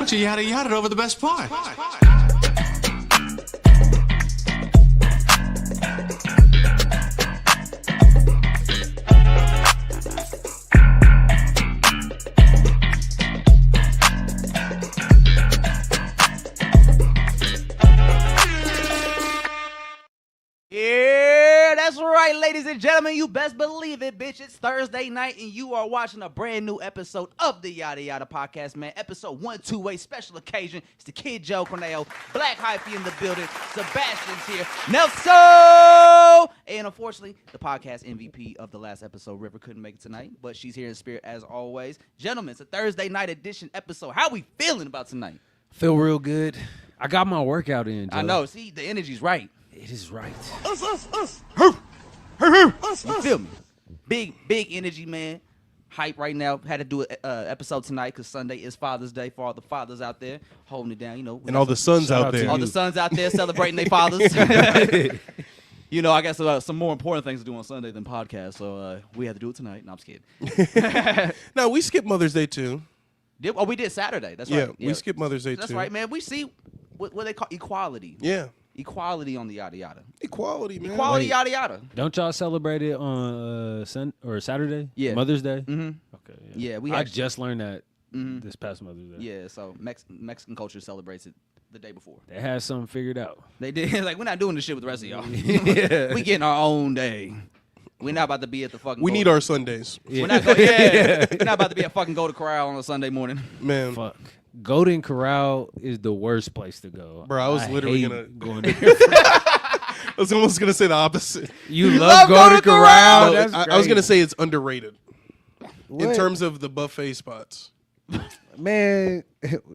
bunch of yada yada over the best part. Yeah, that's right, ladies and gentlemen. You best believe it, bitch. It's Thursday night, and you are watching a brand new episode of the Yada Yada Podcast, man. Episode 128, special occasion. It's the Kid Joe Corneo, Black Hyphy in the building, Sebastian's here, Nelson, and unfortunately, the podcast MVP of the last episode, River, couldn't make it tonight, but she's here in spirit as always. Gentlemen, it's a Thursday night edition episode. How we feeling about tonight? Feel real good. I got my workout in, Joe. I know. See, the energy's right. It is right. Us. You feel me? Big energy, man. Hype right now. Had to do an episode tonight because Sunday is Father's Day for all the fathers out there holding it down. You know, and all the sons out there. All the sons out there celebrating their fathers. You know, I guess some more important things to do on Sunday than podcasts, so we had to do it tonight. No, I'm just kidding. No, we skipped Mother's Day too. We did Saturday. That's right. Yeah, we skipped Mother's Day too. That's right, man. We see what they call equality. Yeah. Equality on the yada yada. Equality, man. Equality, yada yada. Don't y'all celebrate it on Saturday? Yeah. Mother's Day? Mm-hmm. Okay. Yeah, I just learned that this past Mother's Day. Yeah, so Mexican culture celebrates it the day before. They had something figured out. They did. Like, we're not doing this shit with the rest of y'all. Yeah. We getting our own day. We're not about to be at the fucking. We need our Sundays. Yeah. We're not. We're not about to be at fucking Golden Corral on a Sunday morning. Man. Fuck. Golden Corral is the worst place to go. Bro, I was literally going to. there. I was almost gonna say the opposite. You love Golden Corral? No, I was gonna say it's underrated What? in terms of the buffet spots. Man,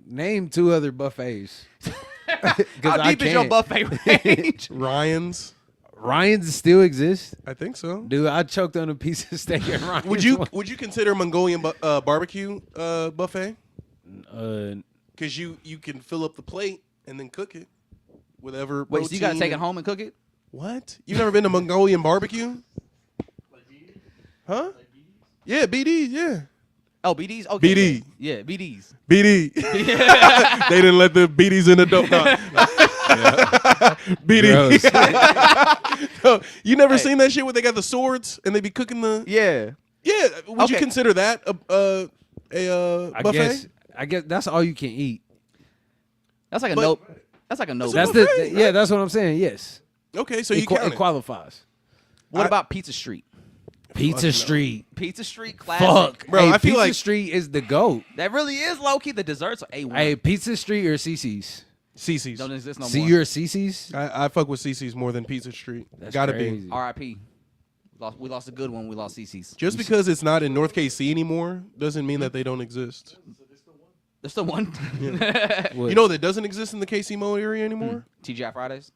name two other buffets. How deep is your buffet range? Ryan's, Ryan's still exists? I think so. Dude, I choked on a piece of steak at Ryan's. Would you consider Mongolian barbecue buffet? Because you can fill up the plate and then cook it. Whatever. Wait, so you gotta take it home and cook it? What? You've never been to Mongolian barbecue? Huh? Yeah, BD, yeah. Oh, BDs? Okay. BD. Yeah, BDs. BD. They didn't let the BDs in the dope. No. BD. No, you never seen that shit where they got the swords and they be cooking the... Yeah. Yeah. Would you consider that a buffet? I guess that's all you can eat. That's like a no. That's like a no. That's buffet, that's what I'm saying. Yes. Okay, so you count it qualifies. What about Pizza Street? Pizza Street. Pizza Street classic. Fuck, bro. Hey, I feel Pizza like Street is the GOAT. That really is low key. The desserts are A1. Hey, Pizza Street or CC's? CC's. Don't exist no See, more. you're a CC's? I fuck with CC's more than Pizza Street. That's Gotta crazy. be. R.I.P. We lost a good one. We lost CC's. Just because it's not in North KC anymore doesn't mean that they don't exist. There's still one. You know that doesn't exist in the KC Mo area anymore? TGI Fridays.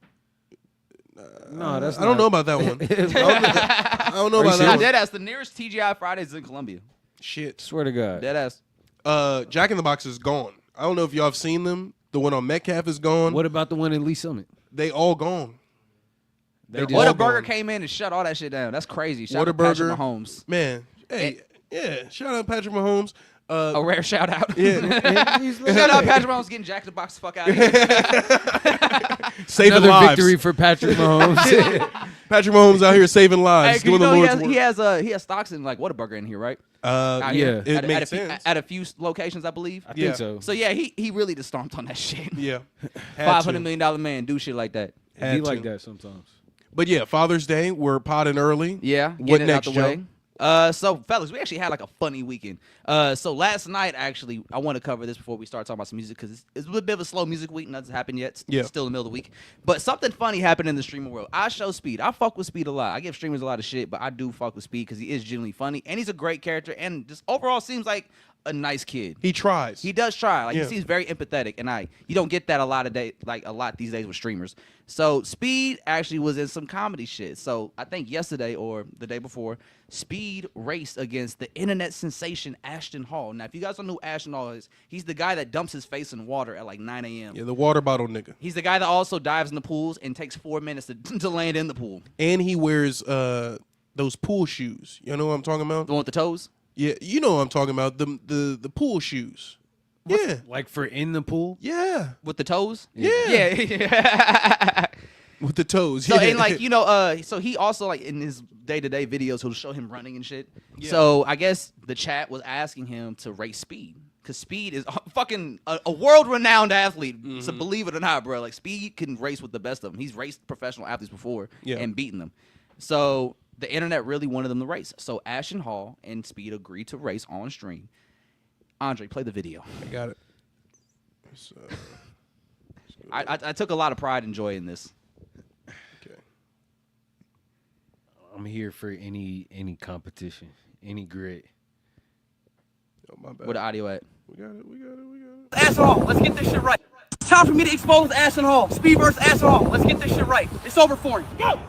No, that's I don't know about that one. I don't know about that Nah, one. deadass. The nearest TGI Fridays is in Columbia. Shit. Swear to God. Deadass. Jack in the Box is gone. I don't know if y'all have seen them. The one on Metcalf is gone. What about the one in Lee Summit? They all gone. They just- Whataburger gone. came in and shut all that shit down. That's crazy. Shout out to Whataburger. Patrick Mahomes. Man. Hey, yeah. Shout out Patrick Mahomes. A rare shout out. Yeah. Shout out Patrick Mahomes getting Jack in the Box the fuck out of here. Saving Another lives. victory for Patrick Mahomes. Patrick Mahomes out here saving Hey, lives, 'cause you doing the know Lord's work. he has stocks in like Whataburger in here, right? Yeah, Here. it at, makes at a sense. At a few locations, I believe. I Yeah. think so. So yeah, he really just stomped on that shit. Yeah. $500 million man do shit like that. Had He like to. that sometimes. But yeah, Father's Day, we're potting early. Yeah, What getting it next, out the Joe? way. So fellas, we actually had like a funny weekend. So last night, actually, I want to cover this before we start talking about some music because it's a bit of a slow music week. Nothing's happened yet. Yeah. Still in the middle of the week. But something funny happened in the streamer world. I show Speed. I fuck with Speed a lot. I give streamers a lot of shit, but I do fuck with Speed because he is genuinely funny and he's a great character and just overall seems like a nice kid. He tries. He does try. Like Yeah. he seems very empathetic, and you don't get that a lot these days with streamers. So Speed actually was in some comedy shit. So I think yesterday or the day before, Speed raced against the internet sensation Ashton Hall. Now, if you guys don't know who Ashton Hall is, he's the guy that dumps his face in water at like 9 a.m. Yeah, the water bottle nigga. He's the guy that also dives in the pools and takes 4 minutes to land in the pool. And he wears those pool shoes. You know what I'm talking about? The one with the toes? Yeah, you know what I'm talking about. The pool shoes. Yeah. Like for in the pool? Yeah. With the toes? Yeah. Yeah. With the toes. So, yeah. and like, so he also, like, in his day-to-day videos, he'll show him running and shit. Yeah. So I guess the chat was asking him to race Speed. Because Speed is fucking a world-renowned athlete. So believe it or not, bro. Like, Speed can race with the best of them. He's raced professional athletes before and beaten them. So the internet really wanted them to race. So Ashton Hall and Speed agreed to race on stream. Andre, play the video. I got it. I took a lot of pride and joy in this. Okay. I'm here for any competition, any grit. Oh, my bad. Where the audio at? We got it. Ashton Hall, let's get this shit right. Time for me to expose Ashton Hall. Speed versus Ashton Hall. Let's get this shit right. It's over for him. Go!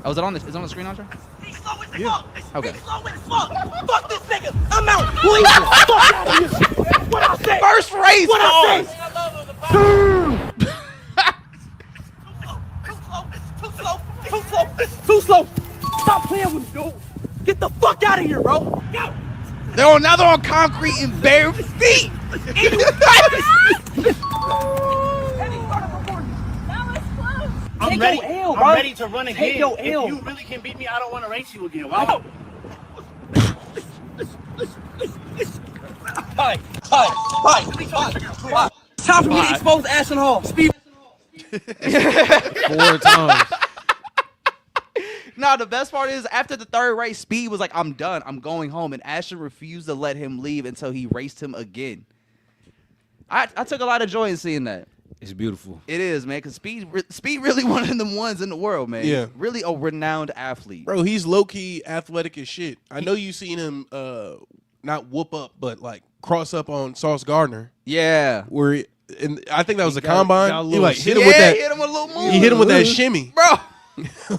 Oh, is it on the screen, Andre? He's slow as fuck. Okay. He's slow as fuck. Fuck this nigga. I'm out. Leave the fuck out of here. What I say? First race, What I say? Too slow. Stop playing with me, dude. Get the fuck out of here, bro. Go. They're on concrete in bare feet. I'm ready. I'm ready to run again. Take your L. If you really can beat me, I don't want to race you again. Wow. Hi. Time for me to expose Ashton Hall. Speed. 4 times. No, the best part is after the third race, Speed was like, I'm done. I'm going home. And Ashton refused to let him leave until he raced him again. I took a lot of joy in seeing that. It's beautiful. It is, man, because Speed really one of them ones in the world, man. Yeah. Really a renowned athlete. Bro, he's low-key athletic as shit. I know you seen him not whoop up, but like cross up on Sauce Gardner. Yeah. Where and I think that was a got combine. a He little like hit him Yeah, with that. hit him with a little move. He hit him with that shimmy. Bro,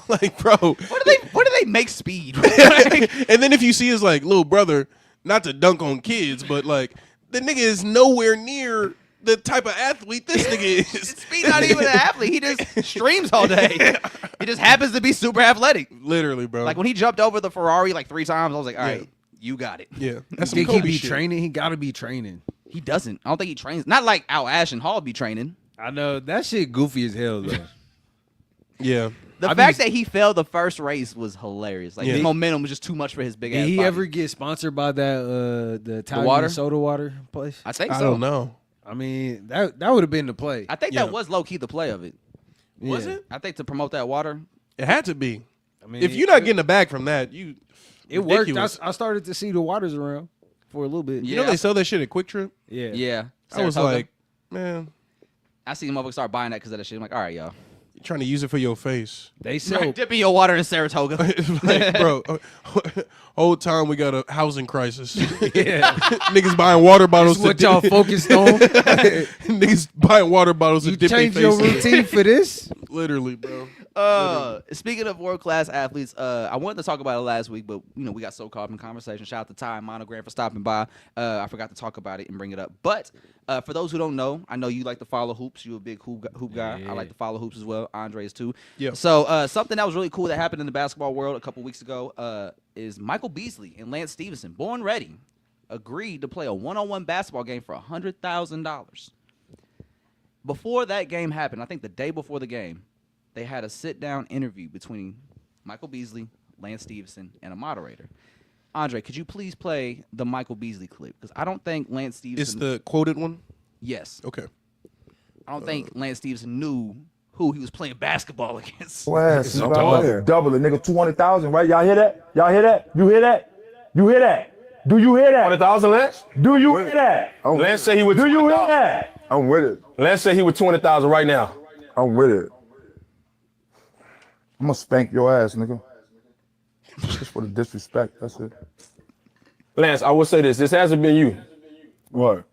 Like, bro. where do they make Speed? And then if you see his like little brother, not to dunk on kids, but like the nigga is nowhere near the type of athlete this nigga is. Speed not even an athlete. He just streams all day. He just happens to be super athletic. Literally, bro. Like when he jumped over the Ferrari like 3 times, I was like, all right, you got it. yeah, that's some Think he Kobe be shit. training? He got to be training. He doesn't. I don't think he trains. Not like how Ashton Hall be training. I know. That shit goofy as hell, though. Yeah, The fact that he failed the first race was hilarious. Like Yeah. his momentum was just too much for his big ass Did he body. ever get sponsored by that the Italian water? soda water place? I think so. I don't know. I mean, that would have been the play. I think Yeah. that was low key the play of it. Was Yeah. it? I think to promote that water. It had to be. I mean, If you're not getting a bag from that, you it worked. ridiculous. I started to see the waters around for a little bit. You know they sell that shit at Quick Trip. Yeah. Yeah. I was Saratoga. like, man, I seen motherfuckers start buying that because of that shit. I'm like, all right, y'all. you're trying to use it for your face. They sell. Dipping your water in Saratoga. Like, bro, whole time we got a housing crisis. Yeah. Niggas buying water bottles. That's what y'all focused on. Niggas buying water bottles You to dip their change your face in. routine for this? Literally, bro. Speaking of world class athletes, I wanted to talk about it last week, but we got so caught up in conversation. Shout out to Ty and Monogram for stopping by. I forgot to talk about it and bring it up. But for those who don't know, I know you like to follow hoops. You're a big hoop guy. Yeah. I like to follow hoops as well. Andre's too. Yeah. So something that was really cool that happened in the basketball world a couple weeks ago is Michael Beasley and Lance Stevenson, born ready, agreed to play a one-on-one basketball game for $100,000. Before that game happened, I think the day before the game, they had a sit-down interview between Michael Beasley, Lance Stevenson, and a moderator. Andre, could you please play the Michael Beasley clip? Because I don't think Lance Stevenson... It's the quoted one? Yes. Okay. I don't think Lance Stevenson knew who he was playing basketball against. Ass is right there. Double it, nigga. 200,000, right? Y'all hear that? Y'all hear that? You hear that? You hear that? Do you hear that? 200,000, Lance? Do you hear that? Lance said he would. Do you hear that? I'm with it. Lance said he would 200,000 right now. I'm with it. I'm gonna spank your ass, nigga. Just for the disrespect. That's it. Lance, I will say this. This hasn't been you. What?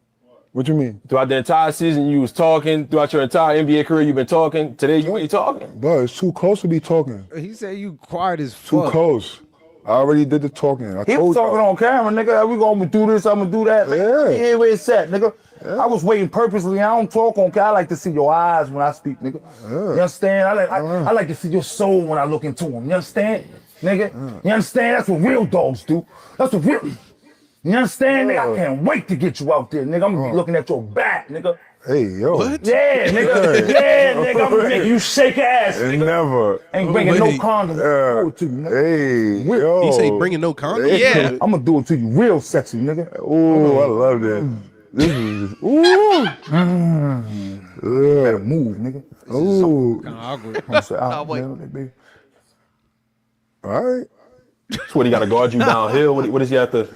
What you mean? Throughout the entire season, you was talking. Throughout your entire NBA career, you've been talking. Today, you ain't talking. Bro, it's too close to be talking. He said you quiet as Too fuck. close. I already did the talking. He was talking on camera, nigga. We gonna do this, I'm gonna do that. Yeah. Here where it's at, nigga. I was waiting purposely. I don't talk on camera. I like to see your eyes when I speak, nigga. You understand? I like to see your soul when I look into them. You understand? Nigga? You understand? That's what real dogs do. That's what real... You understand, nigga? I can't wait to get you out there, nigga. I'm gonna be looking at your back, nigga. Hey, yo. What? Yeah, nigga. Yeah, nigga. I'm gonna make you shake ass, nigga. Never. Ain't bringing no condoms. Do it to you, nigga. Hey, yo. He say bringing no condoms? Yeah. I'm gonna do it to you real sexy, nigga. Ooh, I love that. This is, ooh. Better move, nigga. Ooh. Kind of awkward. I'm saying, Oh, wait. baby. All right. That's what he got to guard you downhill. What does he have to?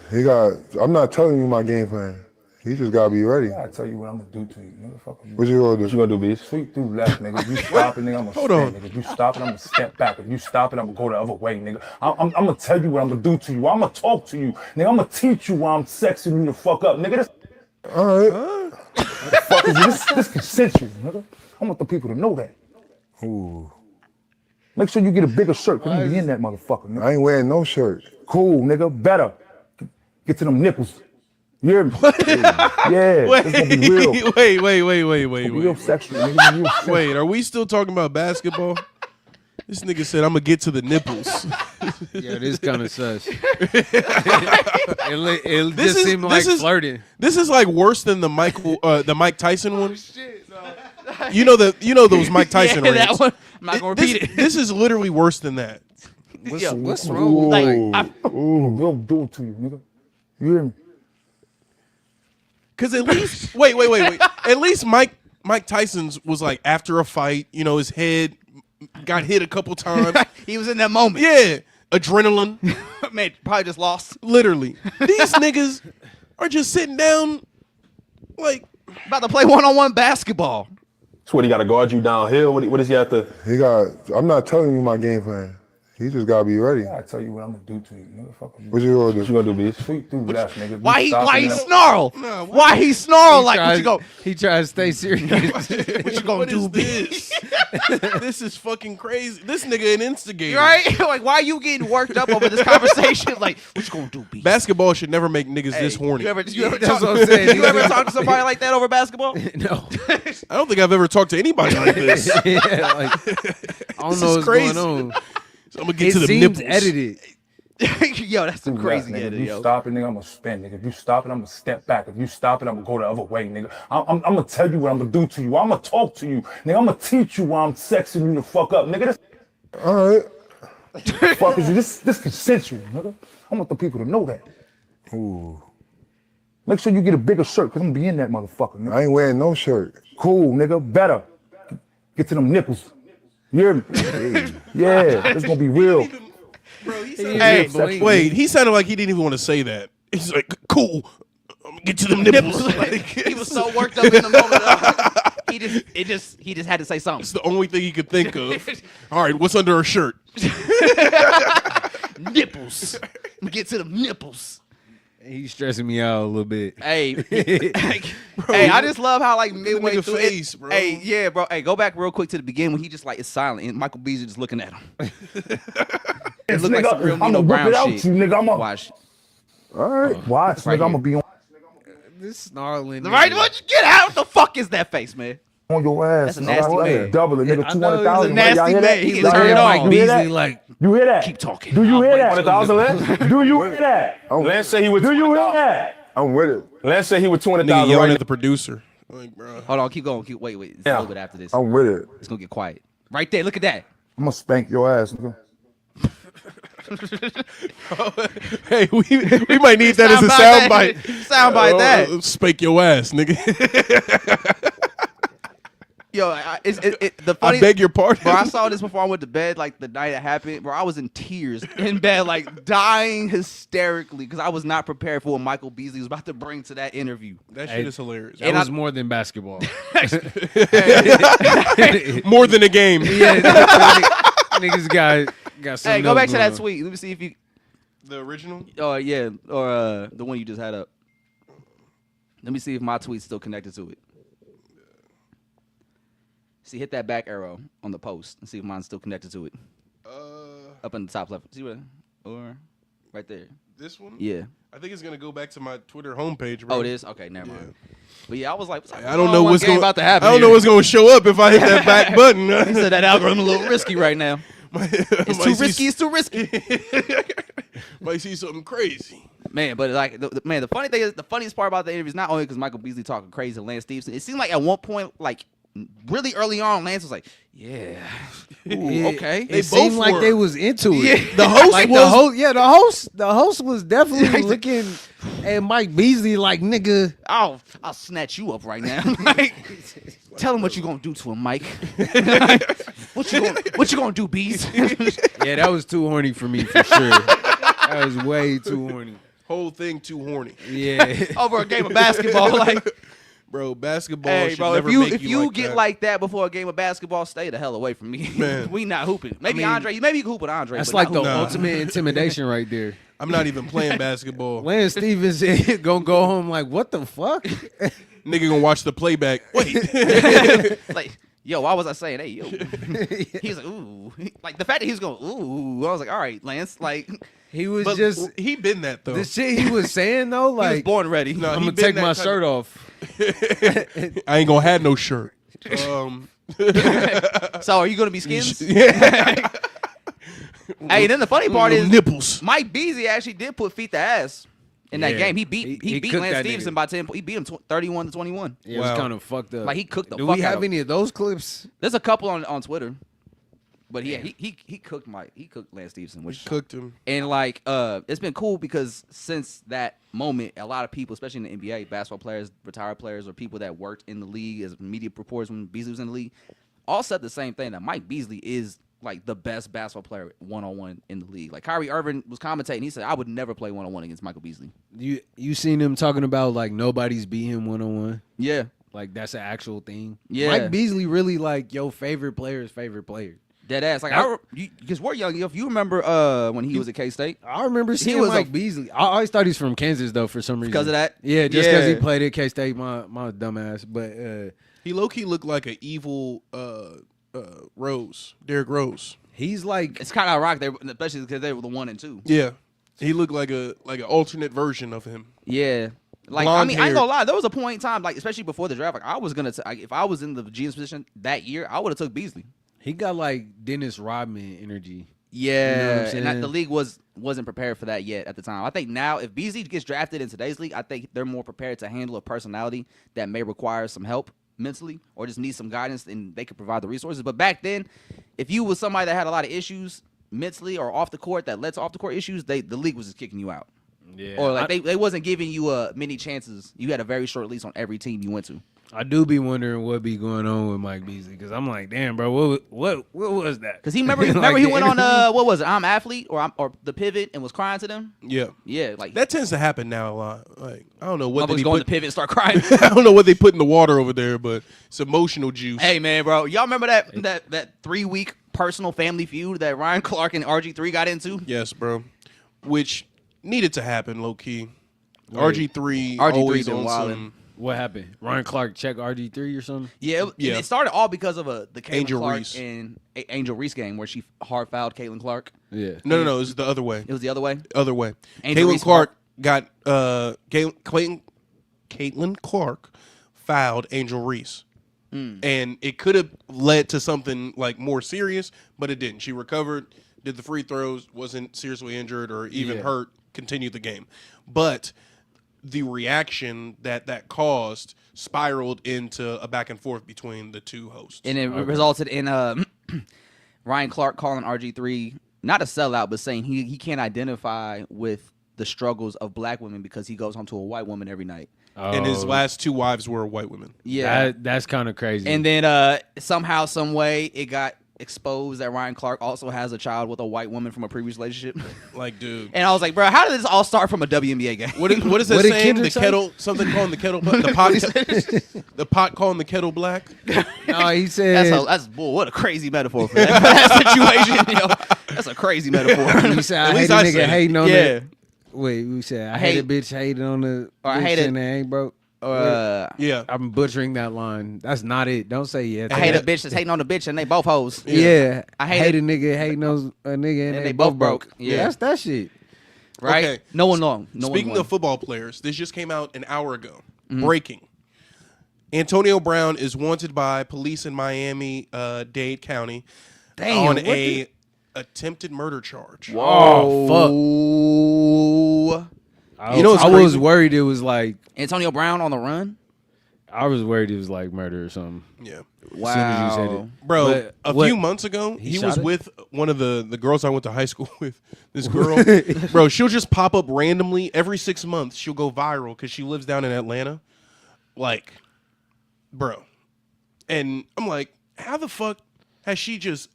I'm not telling you my game plan. He just gotta be ready. I tell you what I'm gonna do to you, nigga. Fuck you. What you gonna do? What you gonna do, Beast? Sweep through left, nigga. If you stop it, nigga, I'm gonna Hold stand, on. nigga. If you stop it, I'm gonna step back. If you stop it, I'm gonna go the other way, nigga. I'm gonna tell you what I'm gonna do to you. I'm gonna talk to you, nigga. I'm gonna teach you why I'm sexing you the fuck up, nigga. All right. Fuck is this consensual, nigga. I want the people to know that. Ooh. Make sure you get a bigger shirt, cause I'm gonna be in that motherfucker, nigga. I ain't wearing no shirt. Cool, nigga. Better. Get to them nipples. You hear me? Yeah. It's gonna be real. Wait. Real sexual, nigga. Real sexual. Wait, are we still talking about basketball? This nigga said, I'm gonna get to the nipples. Yeah, this kind of sus. It just seemed like flirting. This is like worse than the Mike Tyson one. You know those Mike Tyson rants. That one. I'm not gonna repeat it. This is literally worse than that. What's wrong with We'll do it to you, nigga. You hear me? Because at least wait. At least Mike Tyson's was like after a fight, his head got hit a couple times. He was in that moment. Yeah. Adrenaline. Man, probably just lost. Literally. These niggas are just sitting down like About to play one-on-one basketball. That's what he got to guard you downhill. What does he have to? I'm not telling you my game plan. He just gotta be ready. I tell you what I'm gonna do to you, nigga. Fuck you. What you gonna do? What you gonna do, Beast? Sweep through left, nigga. Why he snarl? Why he snarl like what you go? He tries to stay serious. What you gonna do, this? This is fucking crazy. This nigga an instigator. Right? Like, why are you getting worked up over this conversation? Like, what you gonna do, B? Basketball should never make niggas this horny. You ever That's talk, what I'm saying. you ever talk to somebody like that over basketball? No. I don't think I've ever talked to anybody like this. Yeah, like, I don't know what's crazy. going on. So I'm gonna get It to the seems nipples. edited. Yo, that's some crazy nigga. edit, If you yo. stop it, nigga, I'm gonna spin, nigga. If you stop it, I'm gonna step back. If you stop it, I'm gonna go the other way, nigga. I'm gonna tell you what I'm gonna do to you. I'm gonna talk to you, nigga. I'm gonna teach you why I'm sexing you the fuck up, nigga. All right. Fuck is you? This consensual, nigga. I want the people to know that. Ooh. Make sure you get a bigger shirt, cause I'm gonna be in that motherfucker, nigga. I ain't wearing no shirt. Cool, nigga. Better. Get to them nipples. You hear me? Yeah, it's gonna be real. Bro, he Hey, wait, he sounded like he didn't even want to say that. He's like, cool. I'm gonna get to them nipples. He was so worked up in the moment. He just had to say something. It's the only thing he could think of. All right, what's under her shirt? Nipples. Get to the nipples. He's stressing me out a little bit. Hey, hey, I just love how like midway nigga through face, it, bro. Hey, yeah, bro. Hey, go back real quick to the beginning when he just like is silent and Michael Beasley just looking at him. It looked like some real I'm Nino gonna whip Brown it out shit. to you, nigga. I'm gonna Watch. All right. Watch, Right nigga. I'm here. gonna be This snarling. Right? What? Get out! What the fuck is that face, man? on your ass. That's a nasty man. Double it, nigga. I know, he's a 200,000. nasty Y'all hear man. that? He Y'all gets hear turned that? on. You hear Beasley, that? like, You hear that? Keep talking. Do you hear that? 200,000, Lance? Do you hear that? Lance said he was. Do you hear that? I'm with it. Lance said he was Nigga 200,000 yelling right at the producer. Like, bro. Hold on, keep going. Wait. It's a Yeah. little bit after this. I'm with it. It's gonna get quiet. Right there. Look at that. I'm gonna spank your ass, nigga. Hey, we might need that as a soundbite. Soundbite that. Spank your ass, nigga. Yo, the funny. I beg your pardon. Bro, I saw this before I went to bed, like the night it happened. Bro, I was in tears in bed, like dying hysterically because I was not prepared for what Michael Beasley was about to bring to that interview. That shit is hilarious. That was more than basketball. More than a game. Yeah, niggas got some. Hey, go back to that tweet. Let me see if you. The original? Yeah, or the one you just had up. Let me see if my tweet's still connected to it. See, hit that back arrow on the post and see if mine's still connected to it. Up in the top left. See what? Or right there. This one? Yeah. I think it's gonna go back to my Twitter homepage, bro. Oh, it is? Okay, never mind. But yeah, I was like, I don't know what's about to happen. I don't know what's gonna show up if I hit that back button. He said that algorithm a little risky right now. It's too risky. It's too risky. Might see something crazy. Man, but like, the funny thing is, the funniest part about the interview is not only because Michael Beasley talking crazy to Lance Stevenson. It seemed like at one point, like really early on, Lance was like, "Yeah, ooh, okay." It seemed like they was into it. Yeah. The host like the host was definitely looking at Mike Beasley like, nigga, I'll snatch you up right now. Like, tell him what you gonna do to him, Mike. What you gonna do, Bees? yeah, that was too horny for me for sure. That was way too horny. Whole thing too horny. Yeah. Over a game of basketball, like, bro, basketball. hey, should bro, never if make you like get that. like that before a game of basketball, stay the hell away from me. Man. We not hooping. Maybe I mean, maybe you can hoop with Andre. That's but like not the hooping. ultimate intimidation right there. I'm not even playing basketball. Lance Stevenson gonna go home like, what the fuck? Nigga gonna watch the playback. Wait. Like, yo, why was I saying, hey, yo? He's like, ooh. Like, the fact that he was going, ooh, I was like, all right, Lance. Like, He was But just he been that though. the shit he was saying though, he was like, born ready. No, I'm he gonna been take that my type shirt off. I ain't gonna have no shirt. So, are you going to be skins? Yeah. Hey, then the funny part is, nipples. Mike Beasley actually did put feet to ass in that Yeah. game. He beat He beat cooked Lance that Stevenson nigga. by 10. He beat him 31-21. Yeah, it Wow. was kind of fucked up. Like, he cooked the Do fuck we out have of him. any of those clips? There's a couple on Twitter. But yeah, he cooked Lance Stevenson, which Cooked him. and like it's been cool because since that moment, a lot of people, especially in the NBA, basketball players, retired players, or people that worked in the league as media reporters when Beasley was in the league, all said the same thing, that Mike Beasley is like the best basketball player one-on-one in the league. Like Kyrie Irving was commentating, he said, I would never play one-on-one against Michael Beasley. You seen him talking about like nobody's beat him 1-on-1? Yeah. Like that's an actual thing. Yeah. Mike Beasley really like your favorite player's favorite player. Dead ass. Like, because we're young. If you remember when he was at K-State. I remember seeing was Mike Beasley. I always thought he's from Kansas though for some reason. Because of that? Yeah, just because Yeah. he played at K-State, my dumb ass. But He low key looked like an evil Rose, Derrick Rose. he's like It's kind of ironic, especially because they were the 1 and 2. Yeah, he looked like an alternate version of him. Yeah. Like, Blonde I mean, I ain't hair. gonna lie. There was a point in time, like, especially before the draft, like, I was gonna, if I was in the GM's position that year, I would have took Beasley. he got like Dennis Rodman energy. Yeah, You know what I'm and saying? the league wasn't prepared for that yet at the time. I think now, if Beasley gets drafted in today's league, I think they're more prepared to handle a personality that may require some help mentally or just need some guidance, and they could provide the resources. But back then, if you was somebody that had a lot of issues mentally or off the court that led to off the court issues, the league was just kicking you out. Yeah, Or like they wasn't giving you many chances. You had a very short lease on every team you went to. I do be wondering what be going on with Mike Beasley because I'm like, damn, bro, what was that? Because he remember Like, he went on what was it? I'm Athlete or the Pivot and was crying to them. Yeah, Yeah, like that tends to happen now a lot. Like I don't know what motherfuckers they go on put. the Pivot and start crying. I don't know what they put in the water over there, but it's emotional juice. Hey man, bro, y'all remember that 3-week personal family feud that Ryan Clark and RG3 got into? Yes, bro. Which needed to happen, low key. Wait. RG3 RG3 always been on wildin'. some. What happened? Ryan Clark check RG3 or something? Yeah, Yeah. it started all because of the Caitlin Angel Clark Reese. and Angel Reese game where she hard fouled Caitlin Clark. Yeah. No, it's the other way. It was the other way. Other way. Angel Caitlin Reese Clark got Caitlin Clark fouled Angel Reese. And it could have led to something like more serious, but it didn't. She recovered, did the free throws, wasn't seriously injured or even Yeah. hurt, continued the game. But the reaction that caused spiraled into a back and forth between the two hosts. And it resulted in Ryan Clark calling RG3 not a sellout, but saying he can't identify with the struggles of black women because he goes home to a white woman every night. And his last two wives were white women. Yeah. That's kind of crazy. And then somehow, some way, it got exposed that Ryan Clark also has a child with a white woman from a previous relationship. Like, dude. And I was like, bro, how did this all start from a WNBA game? What is that What did saying? Kendrick The say? kettle, something calling the kettle, the pot, the pot calling the kettle black. no, he said That's bull. What a crazy metaphor for that situation. Yo, that's a crazy metaphor. he said I At hate least a I nigga said it. hating on Yeah. the. Wait, we said I hate a bitch hating on the. Or I bitch hate it- and they ain't broke. Yeah. I'm butchering that line. That's not it. Don't say yeah. I hate a bitch that's hating on the bitch and they both hoes. Yeah, I I hate hate it. a nigga hating on a nigga and, And they both broke. Yeah. That's that shit. Right? Okay. No one long. No Speaking one of football players, this just came out an hour ago. Breaking. Antonio Brown is wanted by police in Miami-Dade County Damn, on what a attempted murder charge. Oh fuck! Oh. I, You know what's I was crazy? worried it was like Antonio Brown on the run. I was worried it was like murder or something. Yeah. Wow. As soon as you said it. Bro, But a what- few months ago, he shot was it? with one of the girls I went to high school with. This girl, bro, she'll just pop up randomly every 6 months. She'll go viral because she lives down in Atlanta. Like, bro. And I'm like, how the fuck has she just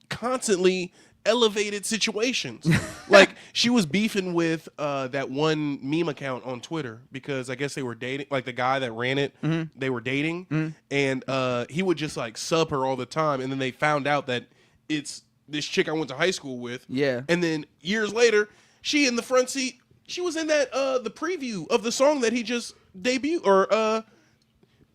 constantly elevated situations? Like, she was beefing with that one meme account on Twitter because I guess they were dating, like the guy that ran it, they were dating, and he would just like sub her all the time, and then they found out that it's this chick I went to high school with. Yeah. And then years later, she in the front seat, she was in that the preview of the song that he just debuted, or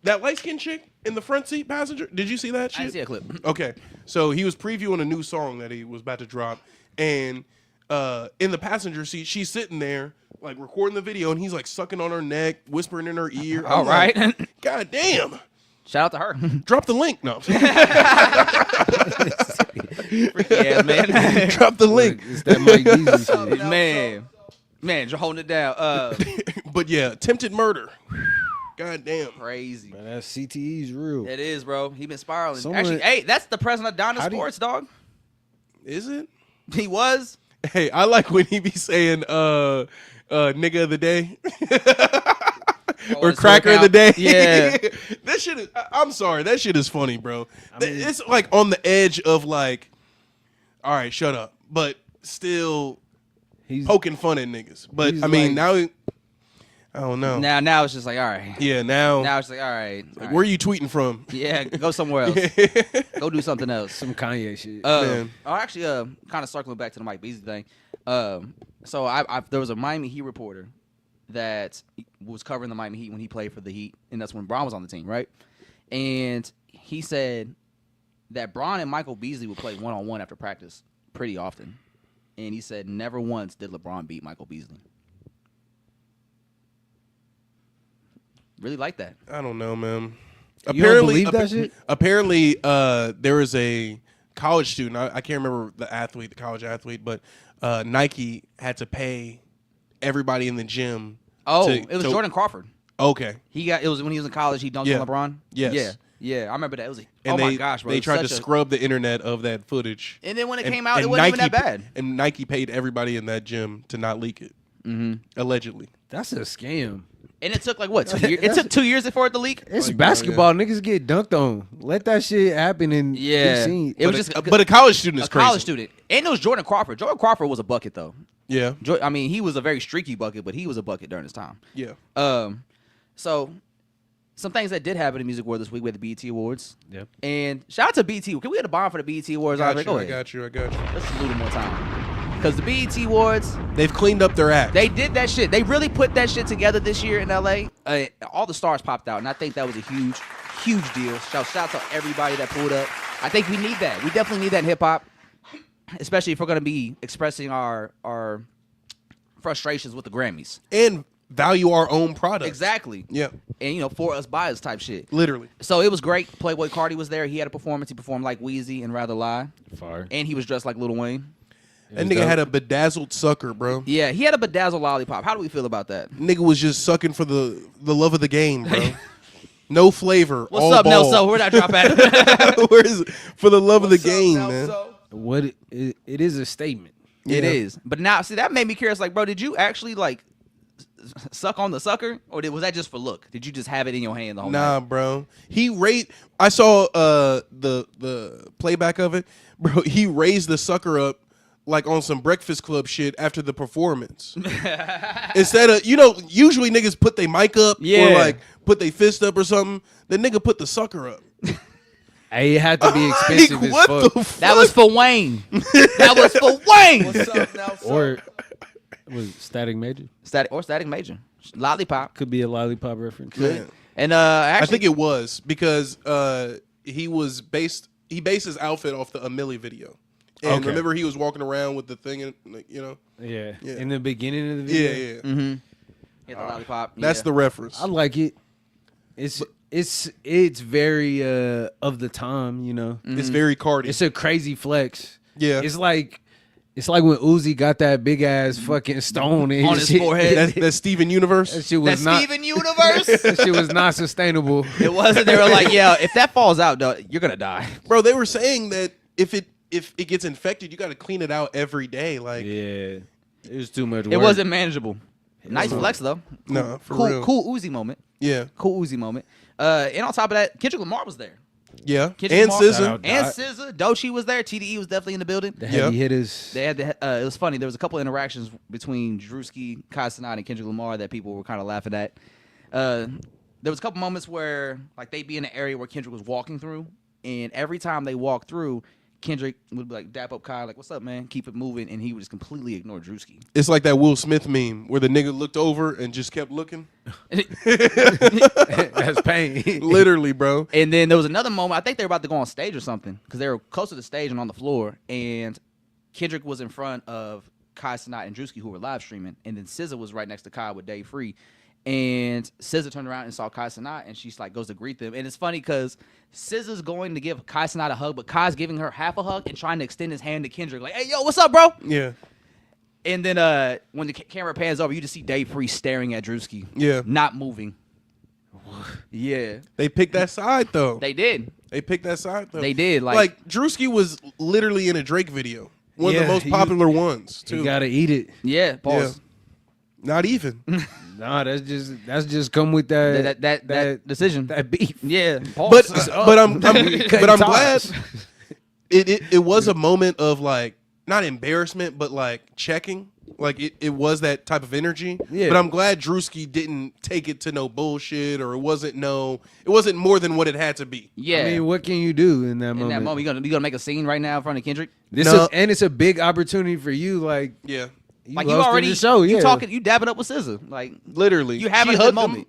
that light-skinned chick in the front seat passenger. Did you see that shit? I didn't see a clip. Okay, so he was previewing a new song that he was about to drop, and in the passenger seat, she's sitting there like recording the video, and he's like sucking on her neck, whispering in her ear. All I'm like, right. God damn! Shout out to her. Drop the link. No, Yeah, man. drop the link. It's that Mike Beasley shit. Man, you're holding it down. But yeah, attempted murder. God damn. Crazy. Man, that CTE's real. It is, bro. He been spiraling. Someone- Actually, hey, that's the president of Donna How do you- Sports, dog. Is it? He was. Hey, I like when he be saying nigga of the day. Or his cracker of the day. workout. Yeah. That shit is, I'm sorry, that shit is funny, bro. It's like on the edge of like, all right, shut up. But still He's poking fun at niggas. But he's I mean, like- now I don't know. Now it's just like, all right. Yeah, now, Now it's like, all right. all right. where are you tweeting from? Yeah, go somewhere else. Go do something else. some Kanye shit. Man. Actually, kind of circling back to the Mike Beasley thing. So there was a Miami Heat reporter that was covering the Miami Heat when he played for the Heat, and that's when Bron was on the team, right? And he said that Bron and Michael Beasley would play one-on-one after practice pretty often. And he said never once did LeBron beat Michael Beasley. Really like that. I don't know, man. You don't believe that shit? Apparently, there was a college student. I can't remember the college athlete, but Nike had to pay everybody in the gym. Oh, it was Jordan Crawford. Okay. It was when he was in college. He dunked Yeah. on LeBron. Yes. Yeah. I remember that. It was And my gosh, bro. They It was tried to such a- scrub the internet of that footage. And then when it came out, it wasn't even that bad. And Nike paid everybody in that gym to not leak it. Mm-hmm. Allegedly. That's a scam. And it took like what 2 years? It took 2 years for it to leak. It's basketball. Niggas get dunked on. Let that shit happen and Yeah. be seen. It was But just but a college student is a crazy. college student, and it was Jordan Crawford. Jordan Crawford was a bucket though. Yeah. I mean, he was a very streaky bucket, but he was a bucket during his time. Yeah. So some things that did happen in the music world this week. We had the BET Awards. Yep. And shout out to BET. Can we get a bomb for the BET Awards? I Andre? Go ahead. got you. Let's salute them one time. Because the BET Awards, They've cleaned up their act. they did that shit. They really put that shit together this year in LA. All the stars popped out, and I think that was a huge, huge deal. Shout out to everybody that pulled up. I think we need that. We definitely need that in hip hop, especially if we're gonna be expressing our frustrations with the Grammys. and value our own product. Exactly. Yeah. And for us, by us type shit. Literally. So it was great. Playboy Cardi was there. He had a performance. He performed like Wheezy and Rather Lie, Fire. and he was dressed like Lil Wayne. That nigga had a bedazzled sucker, bro. Yeah, he had a bedazzled lollipop. How do we feel about that? Nigga was just sucking for the love of the game, bro. No flavor. What's all up, ball. Nelson? Where'd I drop at? Where is it? For the love of the game, man. What it is a statement. It is. But now, see, that made me curious. Like, bro, did you actually, like, suck on the sucker? Or was that just for look? Did you just have it in your hand the whole Nah, night? bro. I saw the playback of it. Bro, he raised the sucker up like on some Breakfast Club shit after the performance. Instead of, usually niggas put their mic up or like put their fist up or something. The nigga put the sucker up. Hey, it had to be expensive Like, as what fuck. the fuck? That was for Wayne. That was for Wayne. Or was Static Major? Static Major. Lollipop. Could be a lollipop reference. Man. And I actually, think it was because he based his outfit off the Millie video. And Okay. remember he was walking around with the thing, and Yeah. Yeah. In the beginning of the yeah, video. yeah. hit the lollipop. That's the reference. I like it. It's very of the time, It's very Cardi. It's a crazy flex. Yeah. It's like It's like when Uzi got that big ass fucking stone in On his forehead. That's Steven Universe. That shit was That's not. Steven Universe. That shit was not sustainable. It wasn't. They were like, yeah, if that falls out, though, you're gonna die. Bro, they were saying that if it gets infected, you got to clean it out every day. Like, Yeah, it was too much work. It wasn't manageable. Nice flex though. no, for Cool, real. cool Uzi moment. Yeah, Cool Uzi moment. And on top of that, Kendrick Lamar was there. yeah. Kendrick And Lamar- SZA. And SZA, Doechii was there. TDE was definitely in the building. The heavy Yep. hitters. They had it was funny. There was a couple interactions between Drewski, Kai Cenat, and Kendrick Lamar that people were kind of laughing at. There was a couple moments where like they'd be in an area where Kendrick was walking through, and every time they walked through, Kendrick would like dap up Kai, like, "What's up, man? Keep it moving," and he would just completely ignore Drewski. It's like that Will Smith meme where the nigga looked over and just kept looking. That's pain. Literally, bro. And then there was another moment. I think they were about to go on stage or something because they were close to the stage and on the floor. And Kendrick was in front of Kai Cenat and Drewski, who were live streaming. And then SZA was right next to Kai with Dave Free. And SZA turned around and saw Kai Cenat, and she's like goes to greet them. And it's funny because SZA's going to give Kai Cenat a hug, but Kai's giving her half a hug and trying to extend his hand to Kendrick, like, "Hey, yo, what's up, bro?" Yeah, And then when the camera pans over, you just see Dave Free staring at Drewski, yeah. not moving. Yeah, They picked that side though. they did. They picked that side though. They did. Like Drewski was literally in a Drake video, one of Yeah, the most he- popular ones too. You gotta eat it. Yeah, pause. Not even. Nah, that's just come with that That decision. that beef. Yeah, but pause. I'm glad ties. it was a moment of like not embarrassment but like checking. Like it was that type of energy. Yeah. But I'm glad Drewski didn't take it to no bullshit or it wasn't more than what it had to be. Yeah, I mean, what can you do in that in moment? that moment, you gonna make a scene right now in front of Kendrick. And it's a big opportunity for you. Like Yeah. Like you hosting already the show. you Yeah, talking, you dabbing up with SZA. Like Literally. you having She a good hugged moment. him.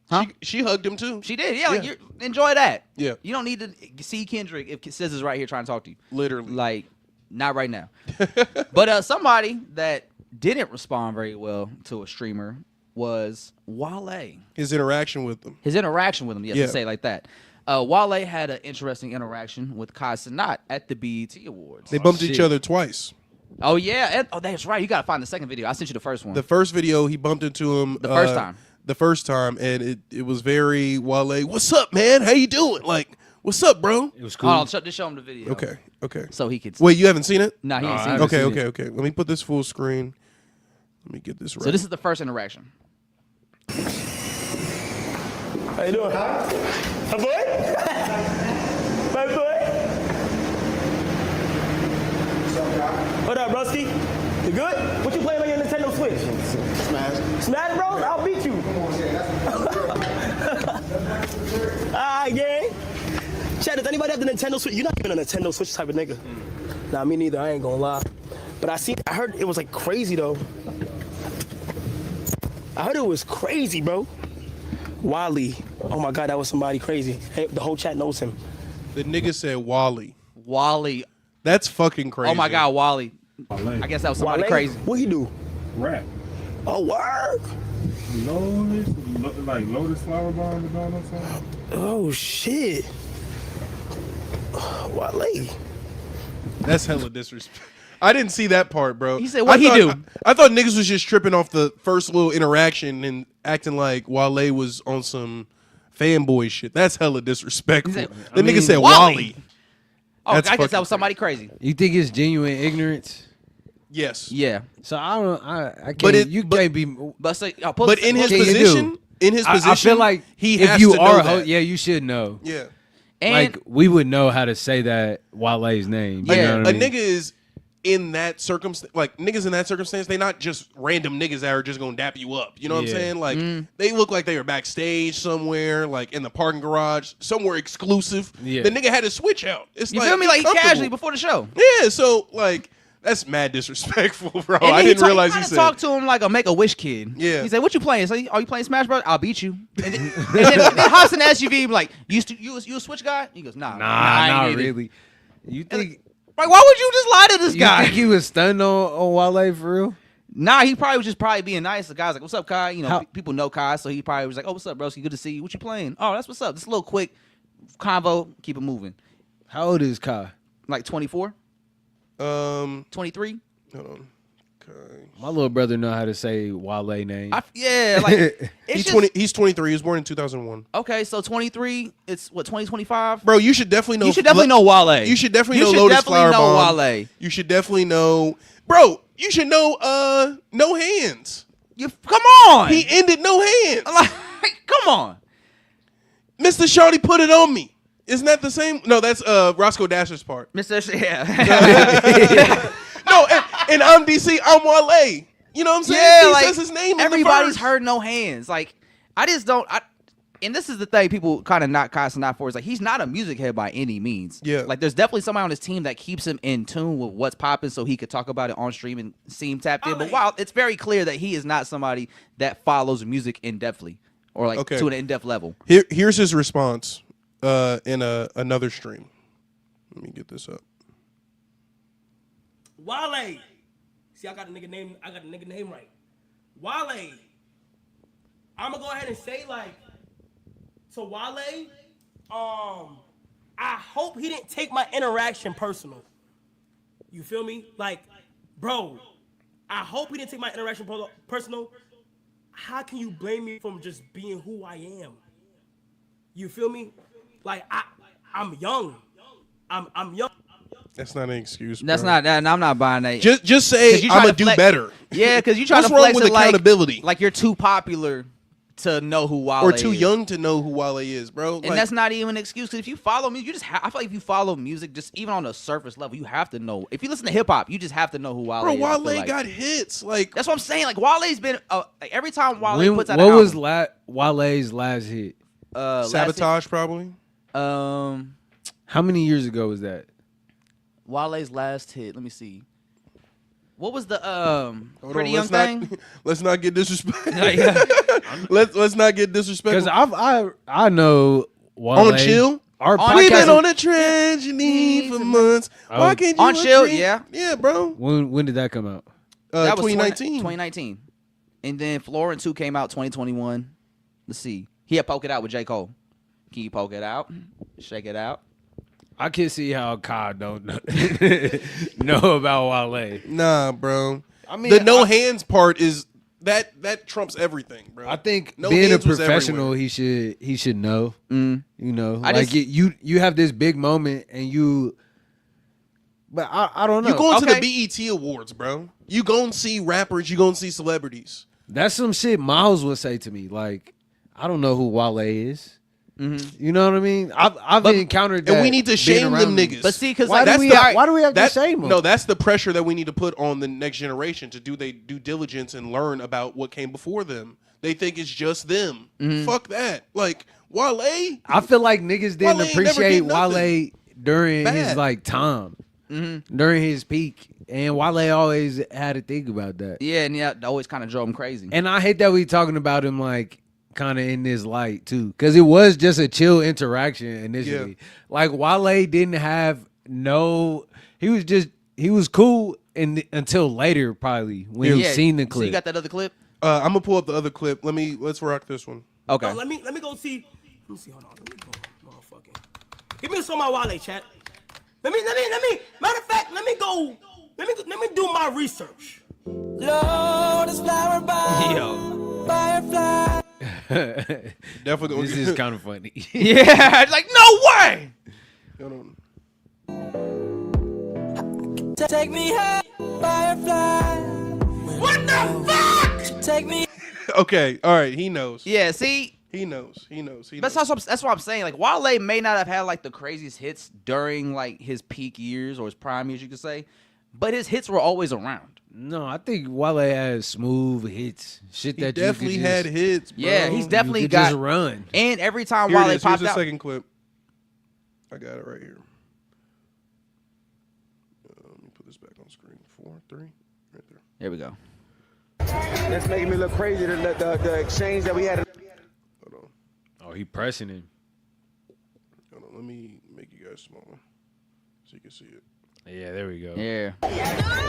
Huh? She hugged him too. She did. Yeah, like you enjoy that. Yeah. You don't need to see Kendrick if SZA's right here trying to talk to you. Literally. Like not right now. But somebody that didn't respond very well to a streamer was Wale. His interaction with them. His interaction with him, yes, Yeah. to say it like that. Wale had an interesting interaction with Kai Cenat at the BET Awards. They bumped each shit. other twice. Oh yeah, that's right. You gotta find the second video. I sent you the first one. The first video, he bumped into him. The first time. The first time, and it was very Wale. What's up, man? How you doing? Like, what's up, bro? it was cool. Hold on, just show him the video. Okay. So he could. Wait, you haven't seen it? No, he ain't I seen haven't it. seen Okay. Let me put this full screen. Let me get this right. So this is the first interaction. How you doing? My boy? My boy? What up, Rusty? You good? What you playing on your Nintendo Switch? Smash. Smash Bros? I'll beat you. Alright, gang. Chad, does anybody have the Nintendo Switch? You're not even a Nintendo Switch type of nigga. Nah, me neither. I ain't gonna lie. But I heard it was like crazy though. I heard it was crazy, bro. Wale. Oh my God, that was somebody crazy. Hey, the whole chat knows him. The nigga said Wally. Wale. That's fucking crazy. Oh my God, Wale. I guess that was somebody Wale? crazy. What he do? Rap. Oh, word. Lotus flower bomb or something. Oh shit. Wale. That's hella disrespect. I didn't see that part, bro. He said, what he do? I thought niggas was just tripping off the first little interaction and acting like Wale was on some fanboy shit. That's hella disrespectful. He said- The nigga said Wale. Wally. Oh, That's I guess that fucking was somebody crazy. You think it's genuine ignorance? Yes. Yeah. So I don't. I can't. But it- you but- can't be. But so, But in his What can you position, I feel like he if has you to are, know that. yeah, you should know. Yeah. and Like we would know how to say that Wale's name. You Yeah, know what A I mean? nigga is in that circumstance, like niggas in that circumstance, they not just random niggas that are just gonna dap you up. You know what I'm Yeah. saying? Like they look like they were backstage somewhere, like in the parking garage, somewhere exclusive. Yeah. The nigga had his switch out. It's you like, feel me? be Like he comfortable. casually before the show. Yeah, so like that's mad disrespectful, bro. And I then didn't realize he he said. talked to him like a Make-A-Wish kid. Yeah. He said, "What you playing?" So, "Are you playing Smash Bros?" "I'll beat you." And then hops in the SUV, like, "You a Switch guy?" He goes, "Nah, I ain't Nah, need it." really. You think? Like, why would you just lie to this You guy? think he was stunned on Wale for real? Nah, he probably was just being nice. The guy's like, "What's up, Kai?" You know, How- people know Kai, so he probably was like, "Oh, what's up, broski? Good to see you. What you playing?" "Oh, that's what's up." Just a little quick convo, keep it moving. How old is Kai? Like 24. 23. Hold on. Okay. My little brother know how to say Wale name. Yeah, like He's 23. He was born in 2001. Okay, so 23. It's what 2025. Bro, you should definitely know. You should definitely know Wale. You should definitely know Lotus Flower Bomb. Wale. You should definitely know, bro. You should know. No Hands. Come on. He ended No Hands. Like, come on. Mr. Shawty put it on me. Isn't that the same? No, that's Roscoe Dasher's part. Yeah. No, and I'm DC. I'm Wale. You know what I'm saying? Yeah, He like, says his name. Everybody's in the heard No Hands. Like, I just don't. And this is the thing people kind of not casting out for. Is like he's not a music head by any means. Yeah. Like there's definitely somebody on his team that keeps him in tune with what's popping, so he could talk about it on stream and seem tapped in. But while it's very clear that he is not somebody that follows music in depthly or like to an in-depth level. Here's his response in another stream. Let me get this up. Wale. See, I got the nigga name right. Wale. I'm gonna go ahead and say like to Wale, I hope he didn't take my interaction personal. You feel me? Like, bro, I hope he didn't take my interaction personal. How can you blame me from just being who I am? You feel me? Like I'm young. I'm young. That's not an excuse. That's bro. not that. I'm not buying that. Just say I'm gonna do better. Yeah, because you try to What's wrong flex with it accountability? like you're too popular to know who Wale or too is. young to know who Wale is, bro. And that's not even an excuse. Because if you follow music, you just I feel like if you follow music, just even on the surface level, you have to know. If you listen to hip hop, you just have to know who Wale bro, is. Wale got hits. Like that's what I'm saying. Like Wale's been like every time Wale puts out what an was album, Wale's last hit? Sabotage, probably. How many years ago was that? Wale's last hit. Let me see. What was the Pretty Young Thing? Let's not get disrespectful. let's not get disrespectful. Because I know Wale. On Chill. Our We've been podcast on a tragedy for months. Why can't you On Chill? agree? Yeah, bro. When did that come out? That was 2019. 2019. And then Florence 2 came out 2021. Let's see. He had Poke It Out with J. Cole. Can you poke it out? Shake it out. I can see how Kai don't know about Wale. Nah, bro. I mean, the no hands part is that trumps everything, bro. I think No being a Hands was professional, everywhere. he should know. You know, I like just- you have this big moment and you. But I don't know. You going to Okay. the BET Awards, bro. You gonna see rappers. You gonna see celebrities. That's some shit Miles would say to me. Like, I don't know who Wale is. You know what I mean? I've encountered that. And we need to being shame around them niggas. But see, because Why like do we have to shame them? No, that's the pressure that we need to put on the next generation to do their due diligence and learn about what came before them. They think it's just them. Fuck that. Like, Wale. I feel like niggas didn't Wale ain't never appreciate did nothing Wale during his bad. like time, during his peak, and Wale always had to think about that. yeah, and yeah, that always kind of drove him crazy. And I hate that we talking about him like kind of in this light too, because it was just a chill interaction initially. Yeah. Like Wale didn't have he was cool until later probably when you seen the So clip. you got that other clip? I'm gonna pull up the other clip. Let's rock this one. Okay. Let me go see. Let me see. Hold on. Let me go. Motherfucking. Give me some of my Wale, chat. Let me. Matter of fact, let me go. Let me do my research. Lotus flower bomb. Firefly. Definitely. This is kind of funny. Yeah, it's like no way. Hold on. Take me high, firefly. What the fuck? Take me. Okay. All right. He knows. Yeah, see, He knows. that's what I'm saying. Like Wale may not have had like the craziest hits during like his peak years or his prime years, you could say, but his hits were always around. No, I think Wale had smooth hits. Shit He that definitely you could had just, hits, bro. Yeah, he's definitely you could got just run. And every time Here Wale it is. popped Here's the out, second clip. I got it right here. Let me put this back on screen. 4, 3, right there. there we go. That's making me look crazy. The exchange that we had. Hold on. Oh, he pressing him. Hold on. Let me make you guys smaller so you can see it. Yeah, there we go. Yeah.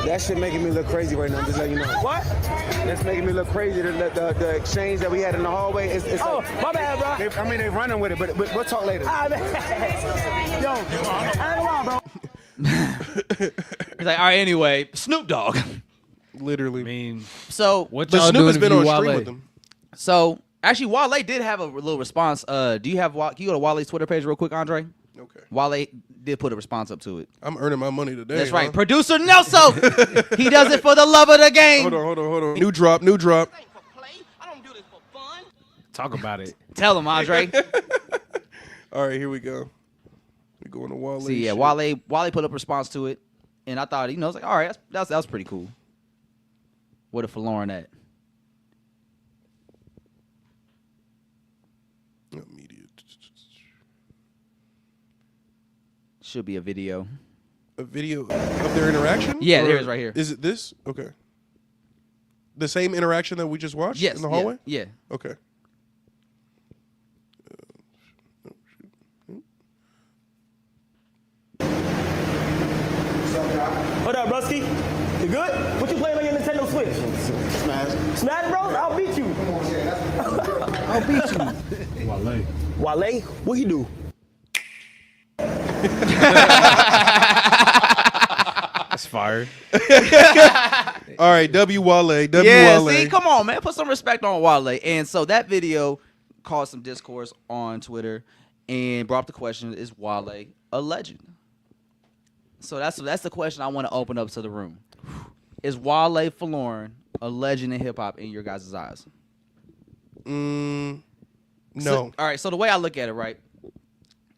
That shit making me look crazy right now. Just let you know. What? That's making me look crazy. The exchange that we had in the hallway. It's like, My bad, bro. they're running with it, but we'll talk later. Yo, I ain't gonna lie, bro. He's like, all right, anyway, Snoop Dogg. Literally. I mean, So, what But y'all Snoop doing has if been you on Wale? stream with him. so actually, Wale did have a little response. Do you have? Can you go to Wale's Twitter page real quick, Andre? Okay. Wale did put a response up to it. I'm earning my money today. That's right, huh? producer Nelson. He does it for the love of the game. Hold on. New drop. Talk about it. Tell him, Andre. All right, here we go. We're going to Wale. See, yeah, shit. Wale put up a response to it, and I thought, I was like, all right, that was pretty cool. What a Lauren at? Immediate. Should be a video. A video of their interaction? Yeah, there Or it is right here. Is it this? Okay. The same interaction that we just watched Yes. in the hallway? Yeah. Okay. What up, Rusky? You good? What you playing on your Nintendo Switch? Smash. Smash Bros? I'll beat you. I'll beat you. Wale. Wale, what you do? That's fire. All right, W Wale. W Yeah, Wale. see, come on, man. Put some respect on Wale. And so that video caused some discourse on Twitter and brought up the question, is Wale a legend? So that's the question I want to open up to the room. Is Wale Mm, Lauren a legend in hip-hop in your guys' eyes? No. So, all right, so the way I look at it, right,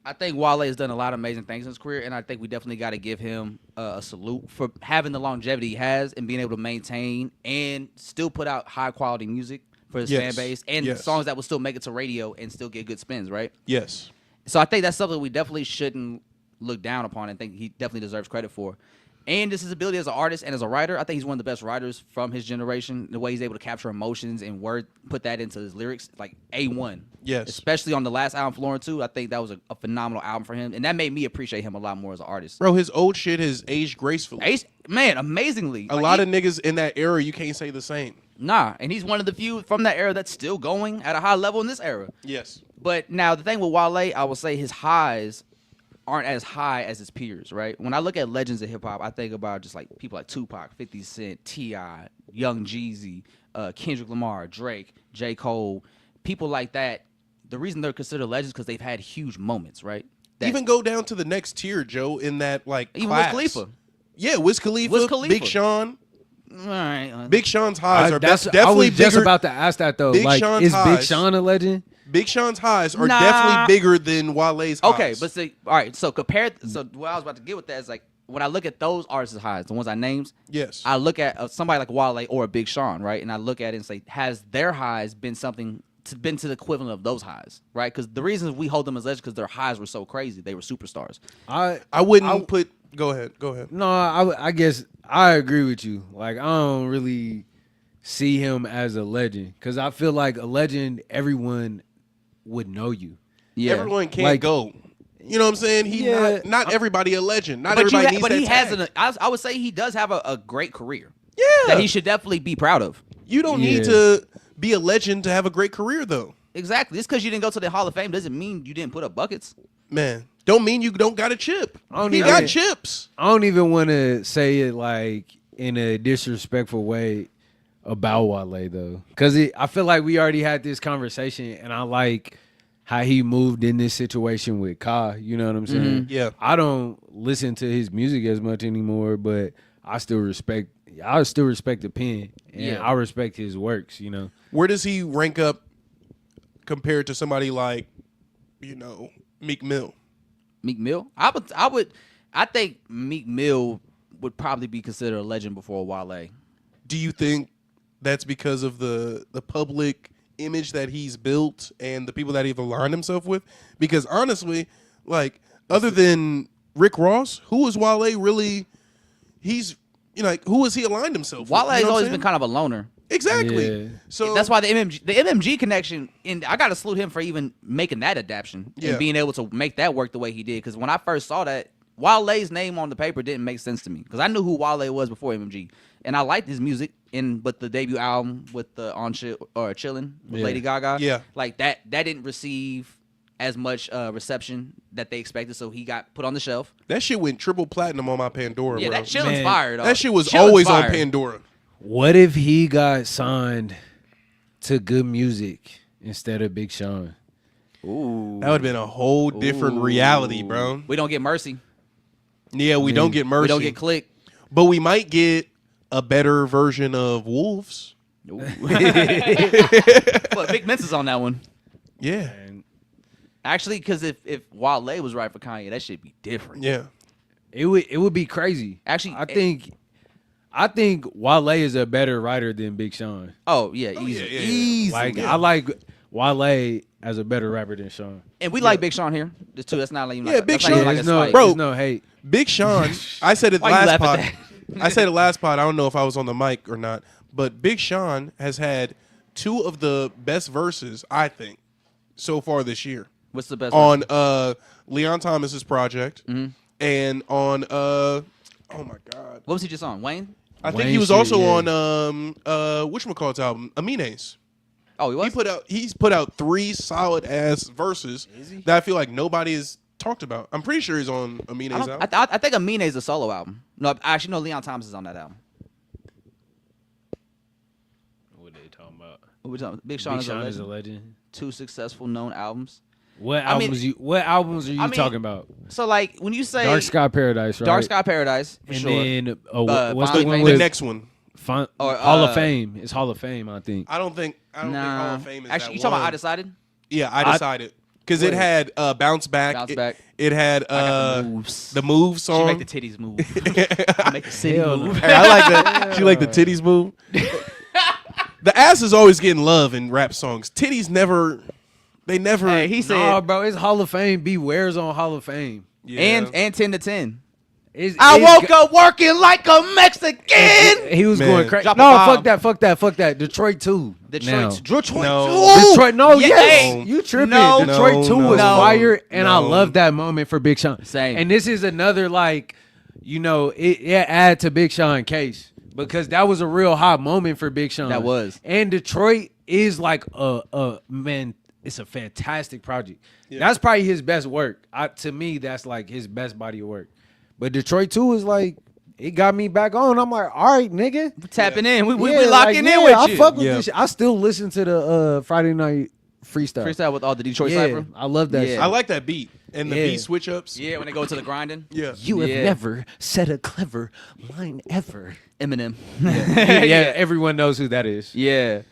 I think Wale has done a lot of amazing things in his career, and I think we definitely got to give him a salute for having the longevity he has and being able to maintain and still put out high-quality music for his fan base and songs that will still make it to radio and still get good spins, right? Yes. So I think that's something we definitely shouldn't look down upon and think he definitely deserves credit for. And just his ability as an artist and as a writer, I think he's one of the best writers from his generation. The way he's able to capture emotions and put that into his lyrics, like A1. Yes. Especially on the last album, Florence 2, I think that was a phenomenal album for him. And that made me appreciate him a lot more as an artist. Bro, his old shit has aged gracefully. Man, amazingly. A lot of niggas in that era, you can't say the same. Nah, and he's one of the few from that era that's still going at a high level in this era. Yes. But now the thing with Wale, I will say his highs aren't as high as his peers, right? When I look at legends of hip-hop, I think about just like people like Tupac, 50 Cent, T.I., Young Jeezy, Kendrick Lamar, Drake, J. Cole, people like that. The reason they're considered legends because they've had huge moments, right? Even go down to the next tier, Joe, in that like even class. Wiz Khalifa. Yeah, Wiz Khalifa, Big Sean. All right. Big Sean's highs are That's definitely I was just bigger. about to ask that though. Big Like, Sean's is Big highs- Sean a legend? Big Sean's highs are Nah. definitely bigger than Wale's highs. Okay, but see, all right. So so what I was about to get with that is like when I look at those artists' highs, the ones I named, yes, I look at somebody like Wale or a Big Sean, right? And I look at it and say, has their highs been been to the equivalent of those highs, right? Because the reason we hold them as legends because their highs were so crazy, they were superstars. I wouldn't put. Go ahead. No, I guess I agree with you. Like, I don't really see him as a legend because I feel like a legend, everyone would know you. Yeah, everyone can't Like- go. You know what I'm saying? Not everybody a legend. Not everybody needs but that he tag. has I would say he does have a great career. Yeah, that he should definitely be proud of. You don't need to be a legend to have a great career, though. Exactly. Just because you didn't go to the Hall of Fame doesn't mean you didn't put up buckets. Man, don't mean you don't got a chip. don't He even- got chips. I don't even want to say it like in a disrespectful way about Wale though, because I feel like we already had this conversation, and I like how he moved in this situation with Ka. You know what I'm saying? Yeah. I don't listen to his music as much anymore, but I still respect the pen, and I respect his works. You know, Where does he rank up compared to somebody like, Meek Mill? Meek Mill? I think Meek Mill would probably be considered a legend before Wale. Do you think that's because of the public image that he's built and the people that he's aligned himself with? Because honestly, like, other than Rick Ross, who is Wale really? He's, who has he aligned himself with? Wale You has know what always I'm been saying? kind of a loner. Exactly. Yeah. So That's why the MMG connection, and I got to salute him for even making that adaptation Yeah. and being able to make that work the way he did. Because when I first saw that, Wale's name on the paper didn't make sense to me because I knew who Wale was before MMG, and I liked his music. But the debut album with the On Chill or Chillin' with Yeah. Lady Gaga, Yeah. like that didn't receive as much reception that they expected, so he got put on the shelf. That shit went triple platinum on my Pandora. Yeah, bro. that chilling's Man, fire. Dog. That shit was Chillin's always fire. on Pandora. What if he got signed to Good Music instead of Big Sean? Ooh, That would have been a whole different reality, bro. we don't get Mercy. Yeah, we don't get Mercy. We don't get Click. But we might get a better version of Wolves. But Vic Mensa's on that one. Yeah. Actually, because if Wale was right for Kanye, that should be different. Yeah. It would be crazy. Actually, I think Wale is a better writer than Big Sean. Oh yeah, easy, yeah. easy. Like I like Wale as a better rapper than Sean. And we like Big Sean here. This too. That's not like Yeah, Big that's not Sean- like a there's no, slight. Bro. there's no hate. Big Sean, I said it Why you last laugh at pod. that? I said it last pod. I don't know if I was on the mic or not, but Big Sean has had 2 of the best verses, I think, so far this year. What's the best On verse? Leon Thomas's project and on oh my god. What was he just on? Wayne? I think Wayne he was shit, also yeah. on whatchamacallit's album, Amine's. Oh, he was. He's put out 3 solid ass verses that I feel like nobody has talked about. I'm pretty sure he's on Amine's album. I think Amine is a solo album. No, I actually know Leon Thomas is on that album. What are they talking about? What we talking? Big Sean, Big Sean is a legend. legend. 2 successful known albums. What I mean- albums? What albums are you talking about? So like when you say Dark Sky Paradise, right? Dark Sky Paradise, for and sure. then what's Bonnie the one Fame. The with next one. Or, Hall of Fame? It's Hall of Fame, I think. I don't think Hall of Fame is Actually, that you talking about I one. Decided? Yeah, I decided. Because it had Bounce Back. Bounce Back. It had I got the moves. the Move She song. make the titties move. I make the city Hell move. no. Hey, I like that. She like the titties move. The ass is always getting love in rap songs. Titties never. They never. Hey, he said, Nah, bro, it's Hall of Fame. Beware's on Hall of Fame. Yeah. and 10 to 10. I woke up working like a Mexican. He was Man. going crazy. Drop a No, bomb. fuck that. Detroit 2. Now. Detroit. No. Detroit, no, Yeah, yes. hey. You tripping. No. Detroit 2 was No. fire, and I No. love that moment for Big Sean. Same. And this is another, like, it add to Big Sean case because that was a real hot moment for Big Sean. That was. And Detroit is like man, it's a fantastic project. That's probably his best work. To me, that's like his best body of work. But Detroit 2 is like, it got me back on. I'm like, all right, nigga. Tapping in. We Yeah, locking like, in yeah, with I you. fuck with this shit. I still listen to the Friday night freestyle. Freestyle with all the Detroit Yeah, Cypher. I love that Yeah. I like that beat and the Yeah. beat switch ups. Yeah, when they go to the grinding. Yeah. You have Yeah. never said a clever line ever. Eminem. Yeah, everyone knows who that is. Yeah.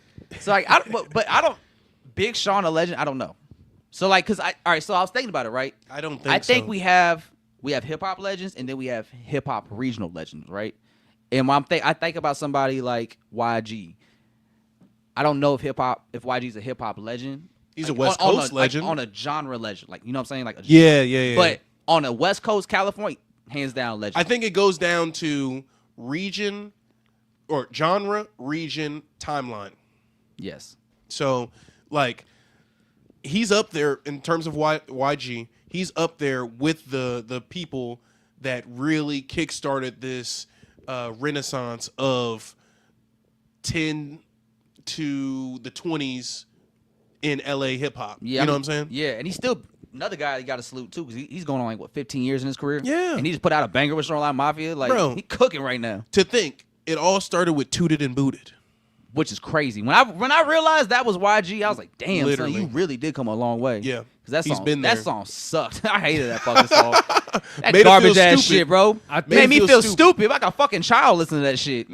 So like, but I don't. Big Sean a legend. I don't know. So like, all right. So I was thinking about it, right? I don't think. I think so. we have hip hop legends, and then we have hip hop regional legends, right? And when I think about somebody like YG. I don't know if YG's a hip hop legend. He's a Like, West on Coast a, legend. like, on a genre legend, like you know what I'm saying, like a, Yeah. But on a West Coast California, hands down legend. I think it goes down to region or genre, region, timeline. Yes. So, like, he's up there in terms of YG. He's up there with the people that really kickstarted this renaissance of 10 to the 20s in LA hip hop. Yeah, you know what I'm saying? Yeah, and he's still another guy you got to salute too, because he's going on like 15 years in his career. Yeah. and he just put out a banger with Shoreline Mafia. Like, Bro. he cooking right now, To think it all started with Tooted and Booted. which is crazy. When I realized that was YG, I was like, damn, Literally. son, you really did come a long way. Yeah. because He's song, been there. that song sucked. I hated that fucking song. That Made it garbage feel ass stupid. shit, bro. Made me feel stupid. Like a fucking child listening to that shit.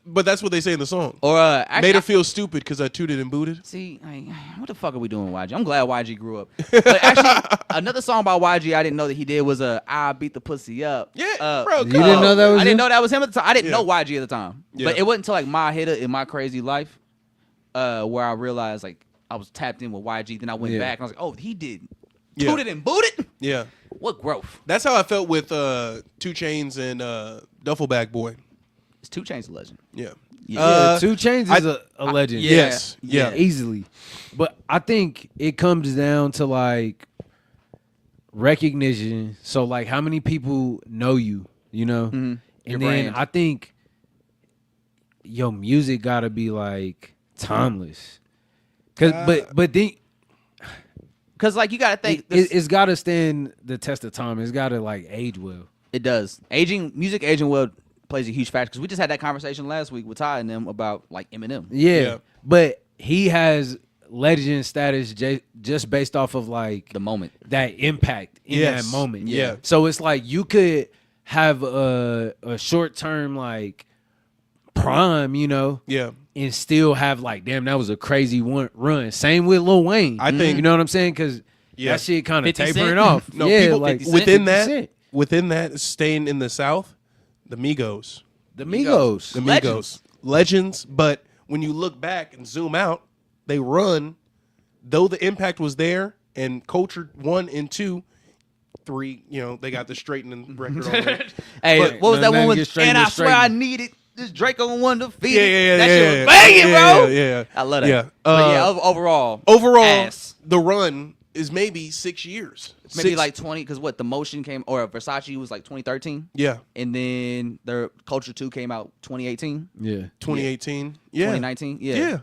But that's what they say in the song. Or actually, Made her feel stupid because I tooted and booted. See, like, what the fuck are we doing, YG? I'm glad YG grew up. But actually, another song by YG I didn't know that he did was I Beat the Pussy Up. Yeah, bro. You didn't know that was I didn't him? know that was him at the time. I didn't Yeah. know YG at the time. Yeah. But it wasn't until like My Hitter in My Crazy Life where I realized like I was tapped in with YG. Then I went Yeah. back and I was like, oh, he did Yeah. Tooted and Booted? Yeah. What growth? That's how I felt with 2 Chainz and Duffel Bag Boy. It's 2 Chainz a legend. Yeah. Yeah, 2 Chainz is a legend. yeah. Yes. Yeah. Easily. But I think it comes down to like recognition. So like how many people know you, you know? Mhm. And Your then brand. I think your music gotta be like timeless. Cause Because like you got to think, it's got to stand the test of time. It's got to like age well. it does. Music aging well plays a huge factor. Because we just had that conversation last week with Ty and them about like Eminem. Yeah, but he has legend status just based off of like The moment. that impact in that moment. Yeah. So it's like you could have a short term like prime, you know. Yeah. And still have like, damn, that was a crazy run. Same with Lil Wayne. I think, you know what I'm saying? Because that shit kind of 50 tapering Cent? off. No, yeah, people like within 50 that, Cent. within that, staying in the South, the Migos, The Migos. the Legends. Migos, legends. But when you look back and zoom out, they run. Though the impact was there, and Culture 1 and 2, 3, you know, they got the straightening record already. Hey, But- what was that Nothing one with? get straightened And I to swear I straighten. need it. This Draco one defeated. Yeah, That yeah, shit yeah, was banging, bro. Yeah. I love that. Yeah. But yeah, overall, Overall, ass. the run is maybe 6 years. Maybe like 20, because what, the Motion came, or Versace was like 2013. Yeah, And then their Culture 2 came out 2018, Yeah. 2018. Yeah, 2019. Yeah. yeah.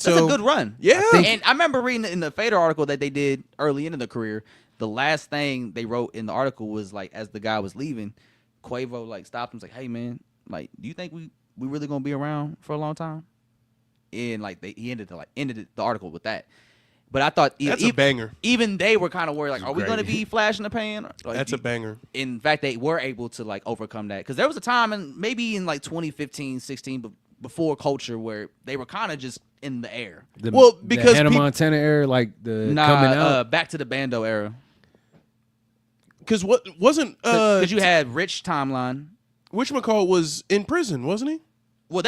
That's a good run. Yeah, And I remember reading in the Fader article that they did early into the career, the last thing they wrote in the article was like, as the guy was leaving, Quavo like stopped him, was like, "Hey man, like, do you think we really gonna be around for a long time?" And like he ended the article with that. But I thought that's a banger. Even they were kind of worried, like, are we great. gonna be flash in the pan? Like, That's a banger. In fact, they were able to like overcome that, because there was a time, and maybe in like 2015, 16, but before Culture, where they were kind of just in the air. Well, the because Hannah Montana era, like the coming out. Back to the Bando era. Because what wasn't Because you had Rich Timeline. whatchamacallit was in prison, wasn't he? Well,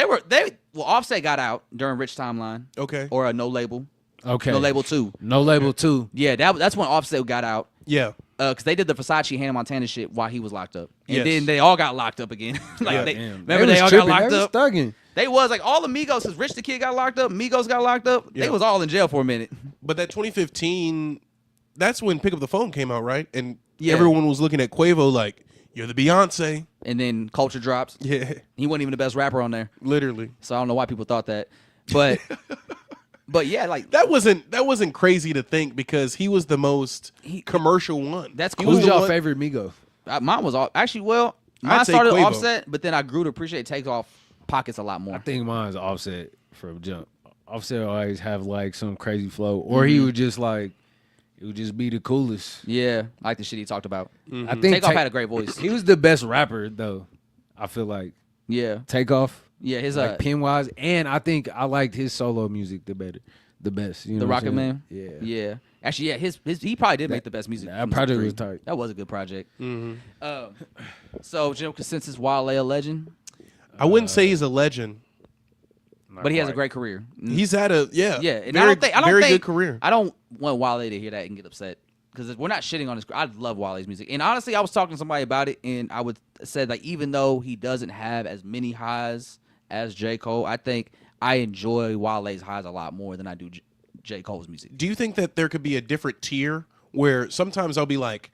Offset got out during Rich Timeline, Okay. or a No Label. Okay. No Label 2. No Label 2. Yeah, that's when Offset got out. Yeah. Because they did the Versace Hannah Montana shit while he was locked up. And Yes. then they all got locked up again. like Yeah. remember they all got locked up? Thugging. They was like all the Migos, because Rich the Kid got locked up, Migos got locked up. Yeah. They was all in jail for a minute. But that 2015, that's when Pick Up the Phone came out, right? And Yeah. everyone was looking at Quavo like, you're the Beyonce. And then Culture drops. Yeah, He wasn't even the best rapper on there. literally. So I don't know why people thought that. But but yeah, like That wasn't crazy to think, because he was the most commercial one. That's He cool. was Who's the your one- favorite Migo? mine was all actually, well, mine I'd say started Quavo. Offset, but then I grew to appreciate Takeoff Pockets a lot more. I think mine's Offset from jump. Offset always have like some crazy flow, or he would just like, it would just be the coolest. Yeah, I like the shit he talked about. I think Takeoff had a great voice. He was the best rapper though. I feel like Yeah, Takeoff, yeah, his like pen wise, and I think I liked his solo music the best. You know the what Rocket I'm Man. saying? Yeah. Actually, yeah, his he probably did make the best music. That from project Supreme. was tight. That was a good project. So general consensus, Wale a legend, I wouldn't say he's a legend. but he has a great career. He's had a Yeah, and very, I don't very think good career. I don't want Wale to hear that and get upset, because we're not shitting on his. I love Wale's music, and honestly, I was talking to somebody about it, and I would said like, even though he doesn't have as many highs as J. Cole, I think I enjoy Wale's highs a lot more than I do J. Cole's music. Do you think that there could be a different tier where sometimes I'll be like,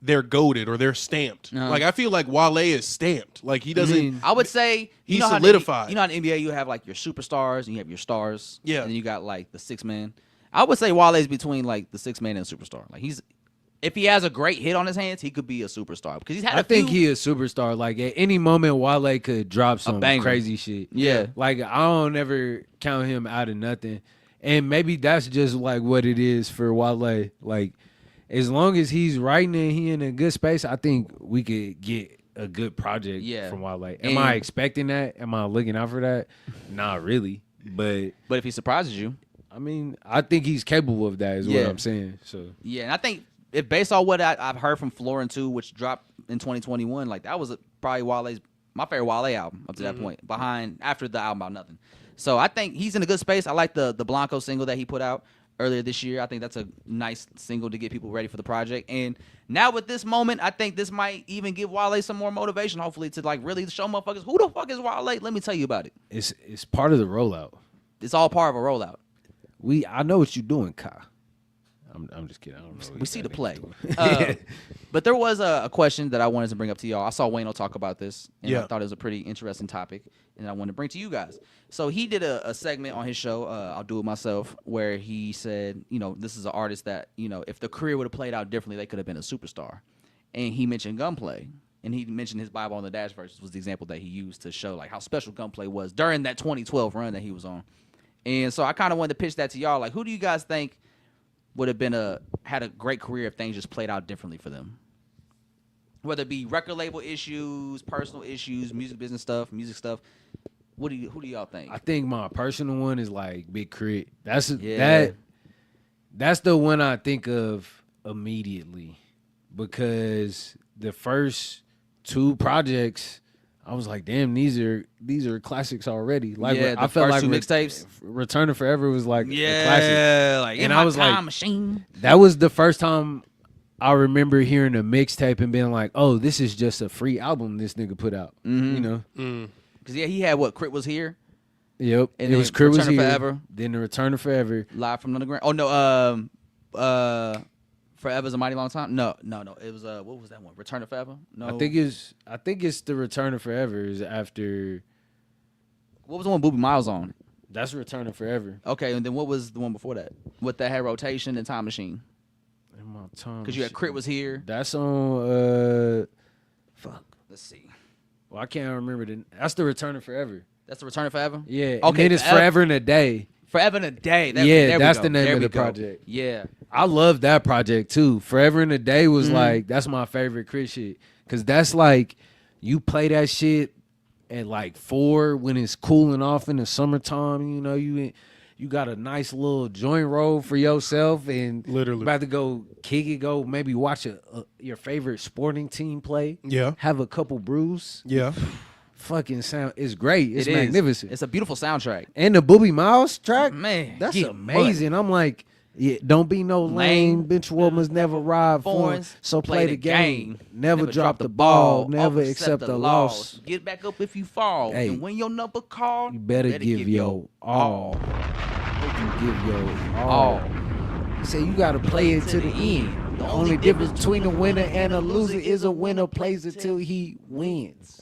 they're goated or they're stamped? Like, I feel like Wale is stamped. Like, he doesn't. I would say He's you know solidified. You know how in the NBA you have like your superstars and you have your stars. Yeah. And then you got like the 6-man. I would say Wale's between like the 6-man and superstar. Like if he has a great hit on his hands, he could be a superstar, because he's had. I think he is superstar. Like at any moment, Wale could drop some banger. crazy shit. Yeah. Like I don't ever count him out of nothing, and maybe that's just like what it is for Wale. Like as long as he's writing and he in a good space, I think we could get a good project from Wale. Am I expecting that? Am I looking out for that? Not really. But if he surprises you, I mean, I think he's capable of that. Is what I'm saying. So yeah, and I think if based on what I've heard from Florin 2, which dropped in 2021, like that was probably my favorite Wale album up to that point, after the album About Nothing. So I think he's in a good space. I like the Blanco single that he put out earlier this year. I think that's a nice single to get people ready for the project. And now with this moment, I think this might even give Wale some more motivation, hopefully, to like really show motherfuckers who the fuck is Wale. Let me tell you about it. it's part of the rollout. It's all part of a rollout. I know what you're doing, Kai. I'm just kidding. I don't know. We see the play. But there was a question that I wanted to bring up to y'all. I saw Wayno talk about this, and I Yeah. thought it was a pretty interesting topic, and I wanted to bring to you guys. So he did a segment on his show, I'll Do It Myself, where he said, this is an artist that, if the career would have played out differently, they could have been a superstar. And he mentioned Gunplay, and he mentioned his Bible on the Dash verses was the example that he used to show like how special Gunplay was during that 2012 run that he was on. And so I kind of wanted to pitch that to y'all. Like, who do you guys think would have had a great career if things just played out differently for them? Whether it be record label issues, personal issues, music business stuff, music stuff. Who do y'all think? I think my personal one is like Big Crit. That's the one I think of immediately, because the first two projects I was like, damn, these are classics already. Like, I felt like two mixtapes. Return to Forever was like a classic. Like, and I was like, machine. That was the first time I remember hearing a mixtape and being like, oh, this is just a free album this nigga put out. Mm-hmm. Because he had what, Crit Was Here? Yep. And it was Crit Was Here. Forever. Then the Return to Forever. Live from Underground. Oh no, Forever's a Mighty Long Time. No. It was what was that one? Return to Forever. No, I think it's the Return to Forever is after. What was the one Boobie Miles on? That's Return to Forever. Okay, and then what was the one before that? What that had Rotation and Time Machine? Because you had Crit Was Here. That's on. Let's see. Well, I can't remember that's the Return to Forever. That's the Return to Forever. Yeah. Okay. And then it's Forever in a Day. Forever in a Day. That's the name of the project. Yeah. I love that project too. Forever in a Day was like, that's my favorite Crit shit. Cause that's like, you play that shit at like 4 when it's cooling off in the summertime. You got a nice little joint roll for yourself and literally about to go kick it, go maybe watch your favorite sporting team play. Yeah. Have a couple brews. Yeah. Fucking sound. It's great. It's magnificent. It's a beautiful soundtrack. And the Boobie Miles track, man, that's amazing. I'm like, yeah, don't be no lame. Bench woman's never ride forms. So play the game. Never drop the ball. Never accept the loss. Get back up if you fall. Hey, and when your number called, you better give your all. You give your all. Say you gotta play it to the end. The only difference between a winner and a loser is a winner plays it till he wins.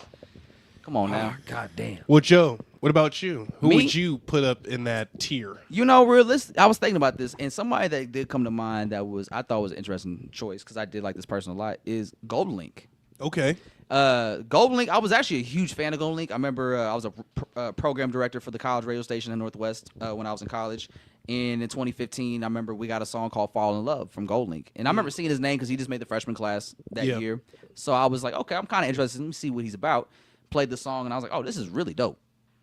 Come on now. God damn. Well, Joe, what about you? Who Me? would you put up in that tier? Realistic. I was thinking about this, and somebody that did come to mind that I thought was an interesting choice because I did like this person a lot is Golden Link. Okay. Golden Link. I was actually a huge fan of Golden Link. I remember I was a program director for the college radio station in Northwest when I was in college. And in 2015, I remember we got a song called Fall in Love from Golden Link. And I remember seeing his name because he just made the freshman class that year. So I was like, okay, I'm kind of interested. Let me see what he's about. Played the song, and I was like, oh, this is really dope.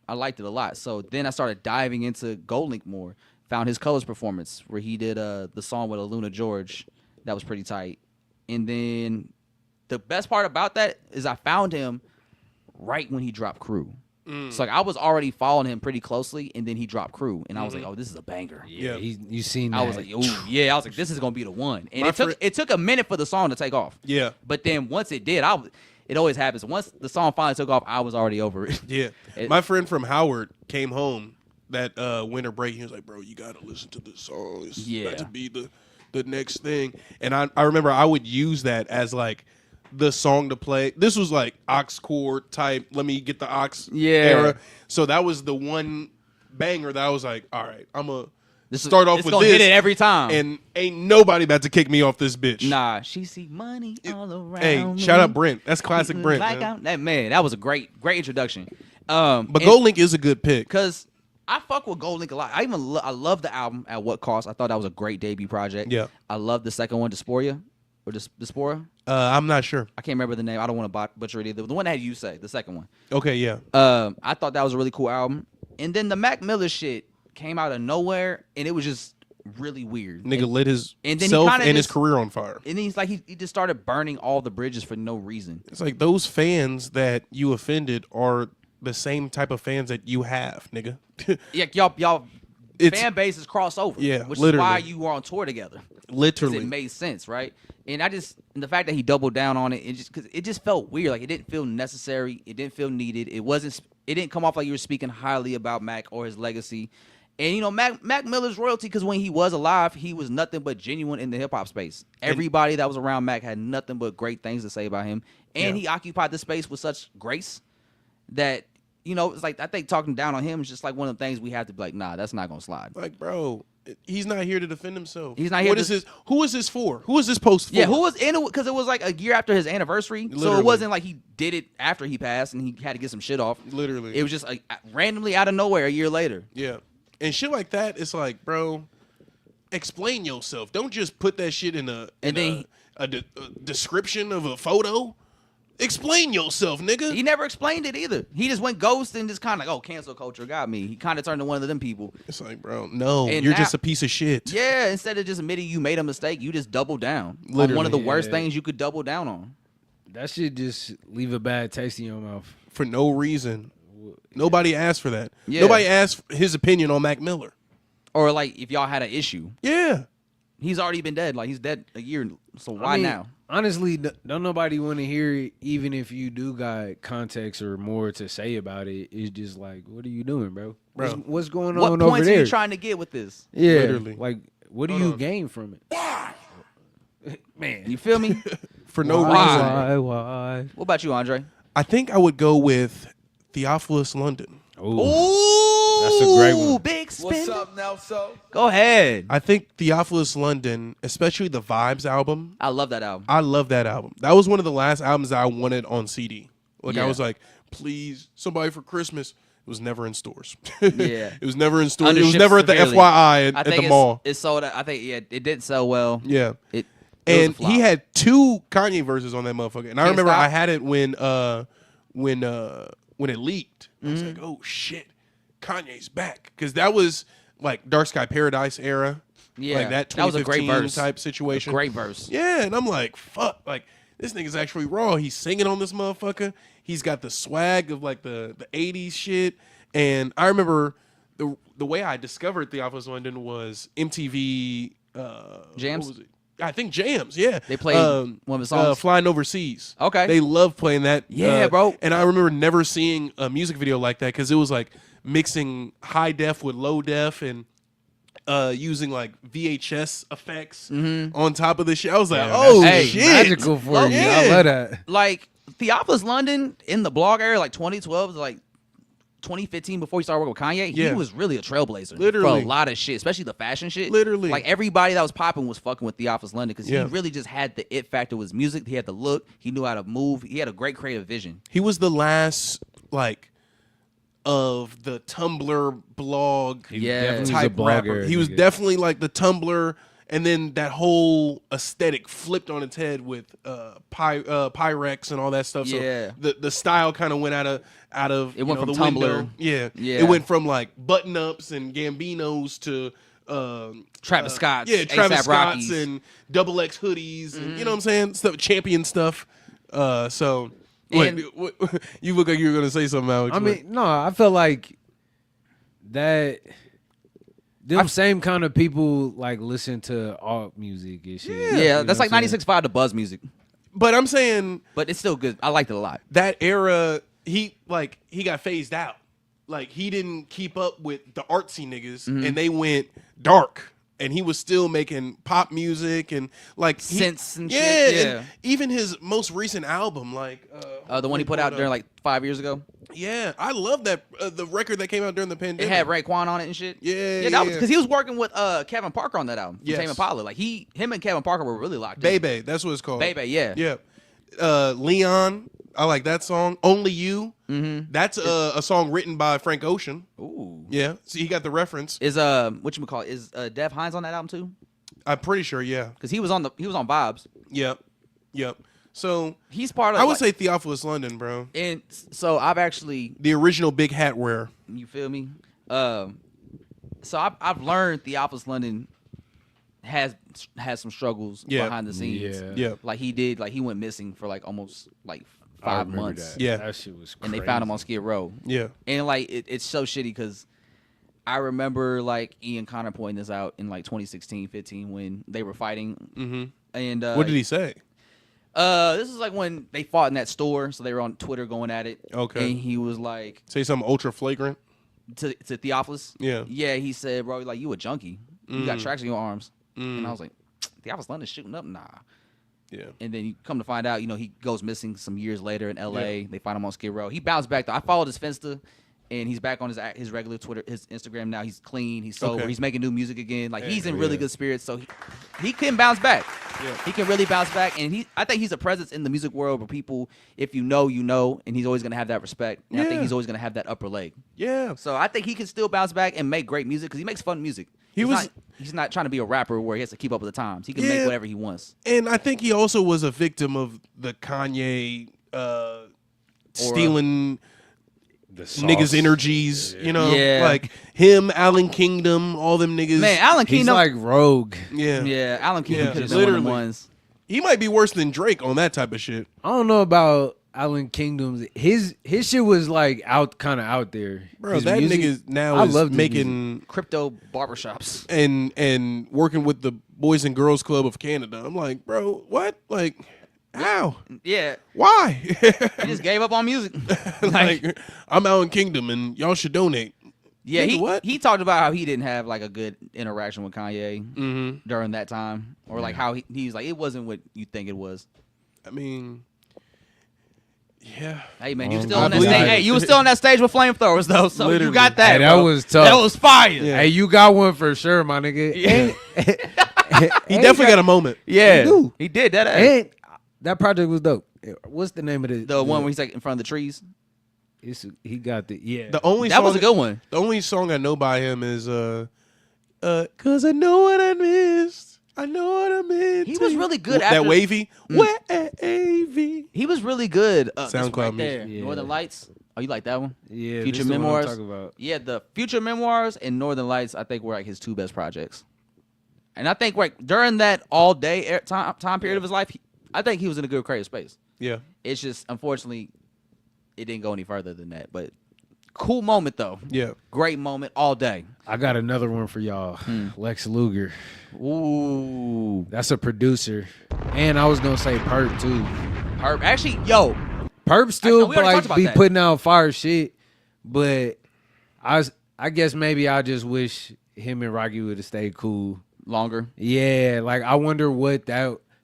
I liked it a lot. So then I started diving into Golden Link more. Found his Colors performance where he did the song with Aluna George. That was pretty tight. And then the best part about that is I found him right when he dropped Crew. So like I was already following him pretty closely, and then he dropped Crew, and I was like, "Oh, this is a banger." Yeah, you seen that? I was like, "Oh, yeah." I was like, "This is gonna be the one." And it took a minute for the song to take off. Yeah. But then once it did, it always happens. Once the song finally took off, I was already over it. Yeah. My friend from Howard came home that winter break. He was like, "Bro, you gotta listen to this song. It's about to be the next thing." And I remember I would use that as like the song to play. This was like aux chord type. Let me get the aux era. So that was the one banger that I was like, all right, I'm gonna start off with this. Hit it every time, and ain't nobody about to kick me off this bitch. Nah, she see money all around. Hey, shout out Brent. That's classic Brent. Like that was a great introduction. But Gold Link is a good pick because I fuck with Gold Link a lot. I love the album At What Cost. I thought that was a great debut project. Yeah, I love the second one, Dysphoria. Or Dyspora? I'm not sure. I can't remember the name. I don't want to butcher it either. The one that had You Say, the second one. Okay, yeah. I thought that was a really cool album. And then the Mac Miller shit came out of nowhere, and it was just really weird. Nigga lit his and self and his career on fire. And then he's like, he just started burning all the bridges for no reason. It's like those fans that you offended are the same type of fans that you have, nigga. Yeah, y'all fan bases cross over. Yeah, which literally. is why you were on tour together. Literally, it made sense, right? And the fact that he doubled down on it, it just felt weird. Like it didn't feel necessary. It didn't feel needed. It didn't come off like you were speaking highly about Mac or his legacy. And you know, Mac Miller's royalty, because when he was alive, he was nothing but genuine in the hip hop space. Everybody that was around Mac had nothing but great things to say about him, and he occupied the space with such grace that, you know, it's like, I think talking down on him is just like one of the things we have to be like, nah, that's not gonna slide. Like, bro, he's not here to defend himself. He's not here. Who is this for? Who is this post for? Yeah, who was in it? Because it was like a year after his anniversary, so Literally. it wasn't like he did it after he passed and he had to get some shit off. Literally, it was just like randomly out of nowhere a year later. Yeah, and shit like that. It's like, bro, explain yourself. Don't just put that shit in a description of a photo. Explain yourself, nigga. He never explained it either. He just went ghost and just kind of like, oh, cancel culture got me. He kind of turned to one of them people. It's like, bro, no, and you're now, just a piece of shit. Yeah, instead of just admitting you made a mistake, you just double down Literally. on one of the worst things you could double down on. That shit just leave a bad taste in your mouth. For no reason. Nobody asked for that. Yeah. Nobody asked his opinion on Mac Miller. Or like if y'all had an issue. Yeah. He's already been dead. Like, he's dead a year, so why now? Honestly, don't nobody want to hear it, even if you do got context or more to say about it. It's just like, what are you doing, bro? What's going on over there? What points are you trying to get with this? Yeah, literally. Like, what do you gain from it? Why? Man, you feel me? For no reason. Why? What about you, Andre? I think I would go with Theophilus London. Ooh, that's a great one. Big spin. What's up, Nelso? Go ahead. I think Theophilus London, especially the Vibes album. I love that album. I love that album. That was one of the last albums that I wanted on CD. Like, Yeah. I was like, please, somebody for Christmas. It was never in stores. Yeah. It was never in stores. It was Undershipped never at the severely. FYI at the it's, mall. It sold. I think it did sell well. Yeah. It And was a flop. he had 2 Kanye verses on that motherfucker. And I Can't remember Stop. I had it when it leaked. I was like, oh shit, Kanye's back. Because that was like Dark Sky Paradise era. Yeah, Like that that was a great 2015 verse. type situation. A great verse. Yeah, and I'm like, fuck, like this nigga's actually raw. He's singing on this motherfucker. He's got the swag of like the 80s shit. And I remember the way I discovered Theophilus London was MTV Jams? what was it? I think Jams, yeah. They played one of the songs? Flying Overseas. Okay. They love playing that. Yeah, bro. And I remember never seeing a music video like that because it was like mixing high def with low def and using like VHS effects on top of the shit. I was like, oh Hey, shit. magical for you. I love that. Like Theophilus London in the blog era, like 2012 to like 2015, before he started working with Kanye, Yeah. he was really a trailblazer Literally. for a lot of shit, especially the fashion shit. Literally. like everybody that was popping was fucking with Theophilus London because Yeah. he really just had the it factor with his music. He had the look. He knew how to move. He had a great creative vision. He was the last like of the Tumblr blog Yeah. definitely was a type rapper. blogger, He was nigga. definitely like the Tumblr, and then that whole aesthetic flipped on its head with Pyrex and all that stuff. Yeah. So the style kind of went out of It went you know, from the window. Tumblr. Yeah. Yeah. It went from like button ups and Gambinos to Travis Scott's, yeah, Travis A$AP Scott's Rockies. and Double X hoodies, and you know what I'm saying, stuff, champion stuff. So. Wait, And- you look like you were gonna say something, Alex. I mean, no, I feel like that. Them same kind of people like listen to alt music and shit. Yeah, You know that's like what I'm saying? 96.5 the Buzz music, but I'm saying but it's still good. I liked it a lot. that era, he got phased out. Like he didn't keep up with the artsy niggas, and they went dark. And he was still making pop music and like Synths and yeah, shit, yeah. and even his most recent album, like The one he put out during like 5 years ago. yeah, I love that the record that came out during the It pandemic. had Raekwon on it and shit. Yeah, that was yeah. because he was working with Kevin Parker on that album. From Yes. Tame Impala. Like him and Kevin Parker were really locked in. Bebe, that's what it's called. Bebe, yeah. Yeah. Leon, I like that song. Only You. Mm-hmm. That's a song written by Frank Ocean. Ooh. Yeah, so he got the reference. Is whatchamacallit, is Dev Hines on that album too? I'm pretty sure. Yeah. Because he was on Vibes. Yep. So He's part of. I would say Theophilus London, bro. And so I've actually, The original big hat wearer. you feel me? So I've learned Theophilus London has some struggles Yeah. behind the scenes. Yeah. Like he went missing for like almost like I 5 remember months. That. Yeah. That shit was And crazy. they found him on Skid Row. Yeah. And like it's so shitty because I remember like Ian Connor pointing this out in like 2016, 15 when they were fighting. Mm-hmm. And What did he say? This is like when they fought in that store, so they were on Twitter going at it. Okay. And he was like, Say something ultra flagrant. to Theophilus. Yeah. Yeah, he said, bro, like, you a junkie. You got tracks in your arms. And I was like, Theophilus London's shooting up? Nah. Yeah. And then you come to find out, he goes missing some years later in L.A. They find him on Skid Row. He bounced back, though. I followed his Finsta, and he's back on his regular Twitter, his Instagram now. He's clean. He's sober. Okay. He's making new music again. Like, he's in really good spirits, so he can bounce back. Yeah. He can really bounce back, and I think he's a presence in the music world where people, if you know, and he's always going to have that respect. And I think he's always going to have that upper leg. Yeah. So I think he can still bounce back and make great music because he makes fun music. He's not trying to be a rapper where he has to keep up with the times. He can make whatever he wants. And I think he also was a victim of the Kanye stealing The sauce. niggas' energies. Like him, Alan Kingdom, all them niggas. Man, Alan He's Kingdom. like Rogue. Yeah, Alan Kingdom Yeah, could have been one of them literally. ones. He might be worse than Drake on that type of shit. I don't know about Alan Kingdom's. His shit was like kind of out there. Bro, His that music- nigga now I is loved his making Crypto barbershops. and working with the Boys and Girls Club of Canada. I'm like, bro, what? Like, how? Yeah, Why? he just gave up on music. like, I'm Alan Kingdom and y'all should donate. Yeah, Nigga, he talked about how he didn't have like a good interaction with Kanye during that time, or like how he's like, it wasn't what you think it was. I mean, yeah. Hey man, you I still on that believe stage. it. Hey, you was still on that stage with flamethrowers though, so you Literally. got that. Hey, that bro. was tough. That was fire. Yeah. Hey, you got one for sure, my nigga. Yeah. He definitely got a moment. Yeah, He do. he did that. And that project was dope. What's the name of The one where he's like in front of the trees. He got the The only That song, was a good one. The only song I know by him is 'Cause I know what I missed. I know what I missed. He was really good That after wavy. Wavy. He was really good. SoundCloud right there. music. Yeah. Northern Lights. Oh, you like that one? Yeah, Future this the one I'm Memoirs. talking about. Yeah, the Future Memoirs and Northern Lights, I think, were like his two best projects. And I think like during that all day time period of his life, I think he was in a good creative space. Yeah. It's just unfortunately, it didn't go any further than that. But cool moment though. Yeah. Great moment all day. I got another one for y'all. Lex Luger. Ooh, That's a producer. And I was gonna say Perp too. Herb. Actually, yo, Perp still we already talked about be that. putting out fire shit, but I guess maybe I just wish him and Rocky would have stayed cool longer. Yeah, like I wonder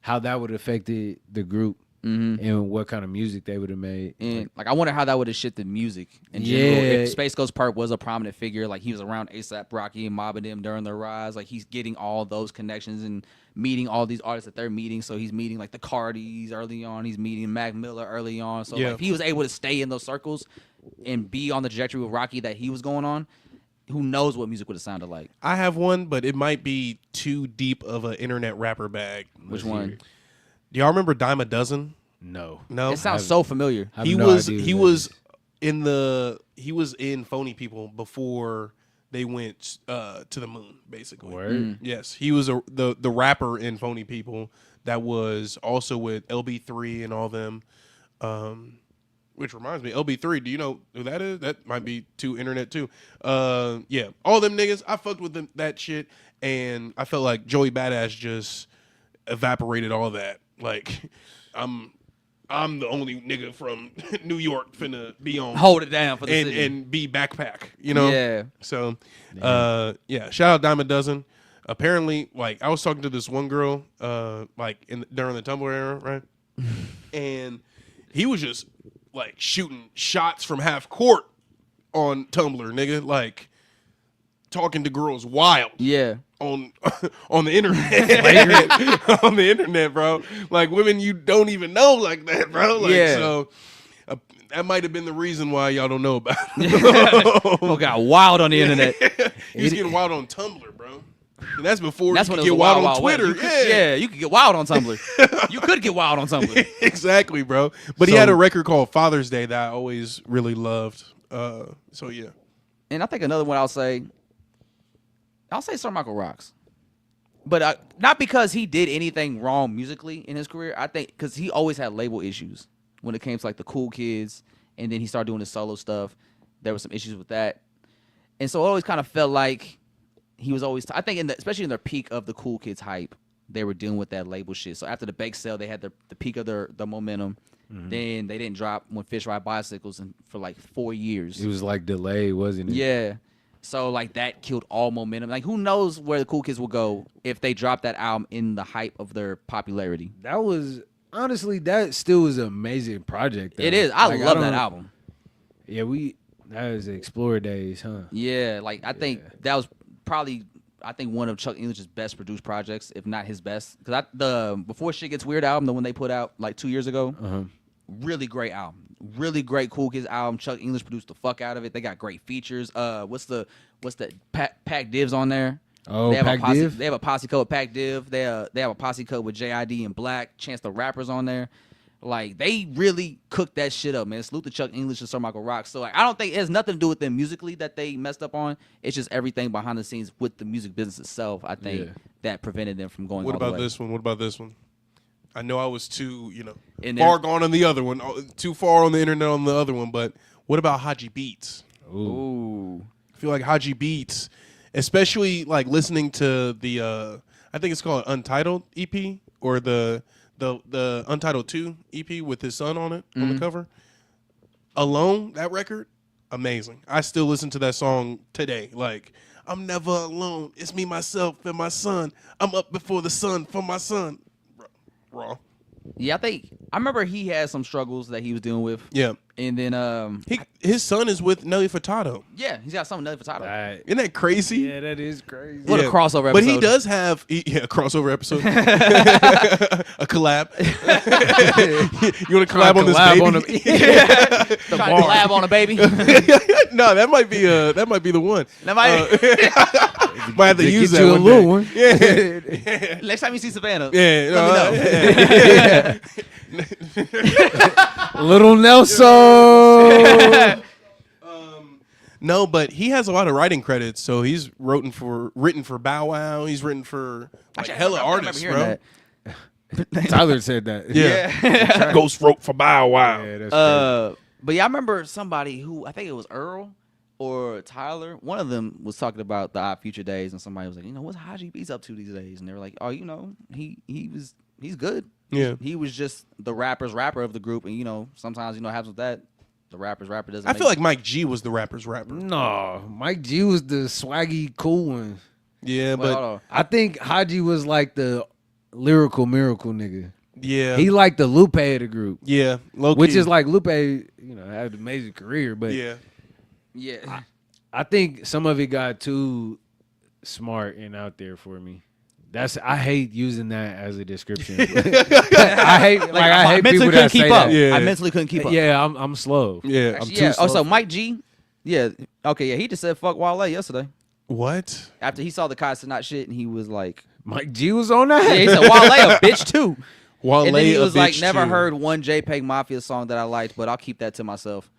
how that would have affected the group and what kind of music they would have made. And like I wonder how that would have shifted music in general. Yeah. If Space Ghost Perp was a prominent figure, like he was around ASAP Rocky and mobbing them during their rise, like he's getting all those connections and meeting all these artists that they're meeting. So he's meeting like the Cardis early on, he's meeting Mac Miller early on. So like, if he was able to stay in those circles and be on the trajectory with Rocky that he was going on, who knows what music would have sounded like. I have one, but it might be too deep of an internet rapper bag. Which one? Do y'all remember Dime a Dozen? No. It sounds so familiar. He was in Phony People before they went to the moon, basically. Word? Yes, he was the rapper in Phony People that was also with LB3 and all them. Which reminds me, LB3, do you know who that is? That might be too internet too. Yeah, all them niggas, I fucked with them, that shit, and I felt like Joey Badass just evaporated all that. Like, I'm the only nigga from New York finna be on Hold it down for the city. and be backpack, you know? Yeah. So, yeah, shout out Dime a Dozen. Apparently, like, I was talking to this one girl, like, during the Tumblr era, right? And he was just, like, shooting shots from half court on Tumblr, nigga. Like, talking to girls wild. Yeah. On the internet. On the internet, bro. Like, women you don't even know like that, bro. Like, Yeah. So, that might have been the reason why y'all don't know about it. Oh, got wild on the internet. He was getting wild on Tumblr, bro. And that's before That's you when could it was get wild, wild on West. Twitter. You could get wild on Tumblr. You could get wild on Tumblr. Exactly, bro. But he had a record called Father's Day that I always really loved. So, yeah. And I think another one I'll say Sir Michael Rocks. But not because he did anything wrong musically in his career. I think because he always had label issues when it came to like the Cool Kids. And then he started doing his solo stuff. There were some issues with that. And so it always kind of felt like he was always, I think especially in their peak of the Cool Kids hype, they were dealing with that label shit. So after the Bake Sale, they had the peak of their momentum. Then they didn't drop When Fish Ride Bicycles for like 4 years. It was like delayed, wasn't it? Yeah. So like that killed all momentum. Like who knows where the Cool Kids will go if they drop that album in the hype of their popularity. That was honestly that still was an amazing project. Though. It is. I Like, love that album. Yeah, that was the Explorer days, huh? Yeah, like I think that was probably one of Chuck English's best produced projects, if not his best. Because the Before Shit Gets Weird album, the one they put out like 2 years ago, really great album. Really great Cool Kids album. Chuck English produced the fuck out of it. They got great features. What's the Pac Divs on there? Oh, they have Pac a posse, Div? They have a posse code with Pac Div. They have a posse code with JID and Black, Chance the Rappers on there. Like they really cooked that shit up, man. Salute to Chuck English and Sir Michael Rock. So like I don't think it has nothing to do with them musically that they messed up on. It's just everything behind the scenes with the music business itself. I think that prevented them from going. What all the about way. this one? What about this one? I know I was too, In far there? gone on the other one, too far on the internet on the other one. But what about Haji Beats? Ooh. I feel like Haji Beats, especially like listening to the, I think it's called Untitled EP or the Untitled 2 EP with his son on it on the cover. Alone, that record, amazing. I still listen to that song today. Like, I'm never alone. It's me, myself, and my son. I'm up before the sun for my son. Raw. Yeah, I remember he had some struggles that he was dealing with. Yeah. And then his son is with Nelly Furtado. yeah, he's got something Nelly Furtado. Isn't that crazy? Yeah, that is crazy. What a crossover episode. But he does have a crossover episode. A collab. You want to collab on this baby? Trying to collab on a baby. No, that might be the one. That might Might have to use Get that you a one little day. one. Yeah. next time you see Savannah. Yeah. Let me know. Little Nelson. No, but he has a lot of writing credits. So he's written for Bow Wow. He's written for like hella artists, bro. Tyler said that. Yeah. Ghost wrote for Bow Wow. Yeah, that's crazy. But yeah, I remember somebody who I think it was Earl or Tyler. One of them was talking about the Odd Future days, and somebody was like, what's Haji B's up to these days? And they were like, oh, he's good. Yeah. He was just the rapper's rapper of the group, and sometimes happens with that. The rapper's rapper doesn't. I feel like Mike G was the rapper's rapper. No, Mike G was the swaggy, cool one. Yeah, Wait, hold on. I think Haji was like the lyrical miracle nigga. Yeah. He like the Lupe of the group. Yeah. Low Which key. is like Lupe, had an amazing career, but yeah. I think some of it got too smart and out there for me. I hate using that as a description. I hate mentally people couldn't that keep say up. that. Yeah. I mentally couldn't keep up. Yeah, I'm slow. Yeah. I'm Yeah. too slow. So Mike G. Yeah. Okay. Yeah. He just said fuck Wale yesterday What? after he saw the Kai Cenat shit, and he was like, Mike G was on that. yeah, he said Wale a bitch too. Wale And then he a was like, bitch never too. heard one JPEG Mafia song that I liked, but I'll keep that to myself.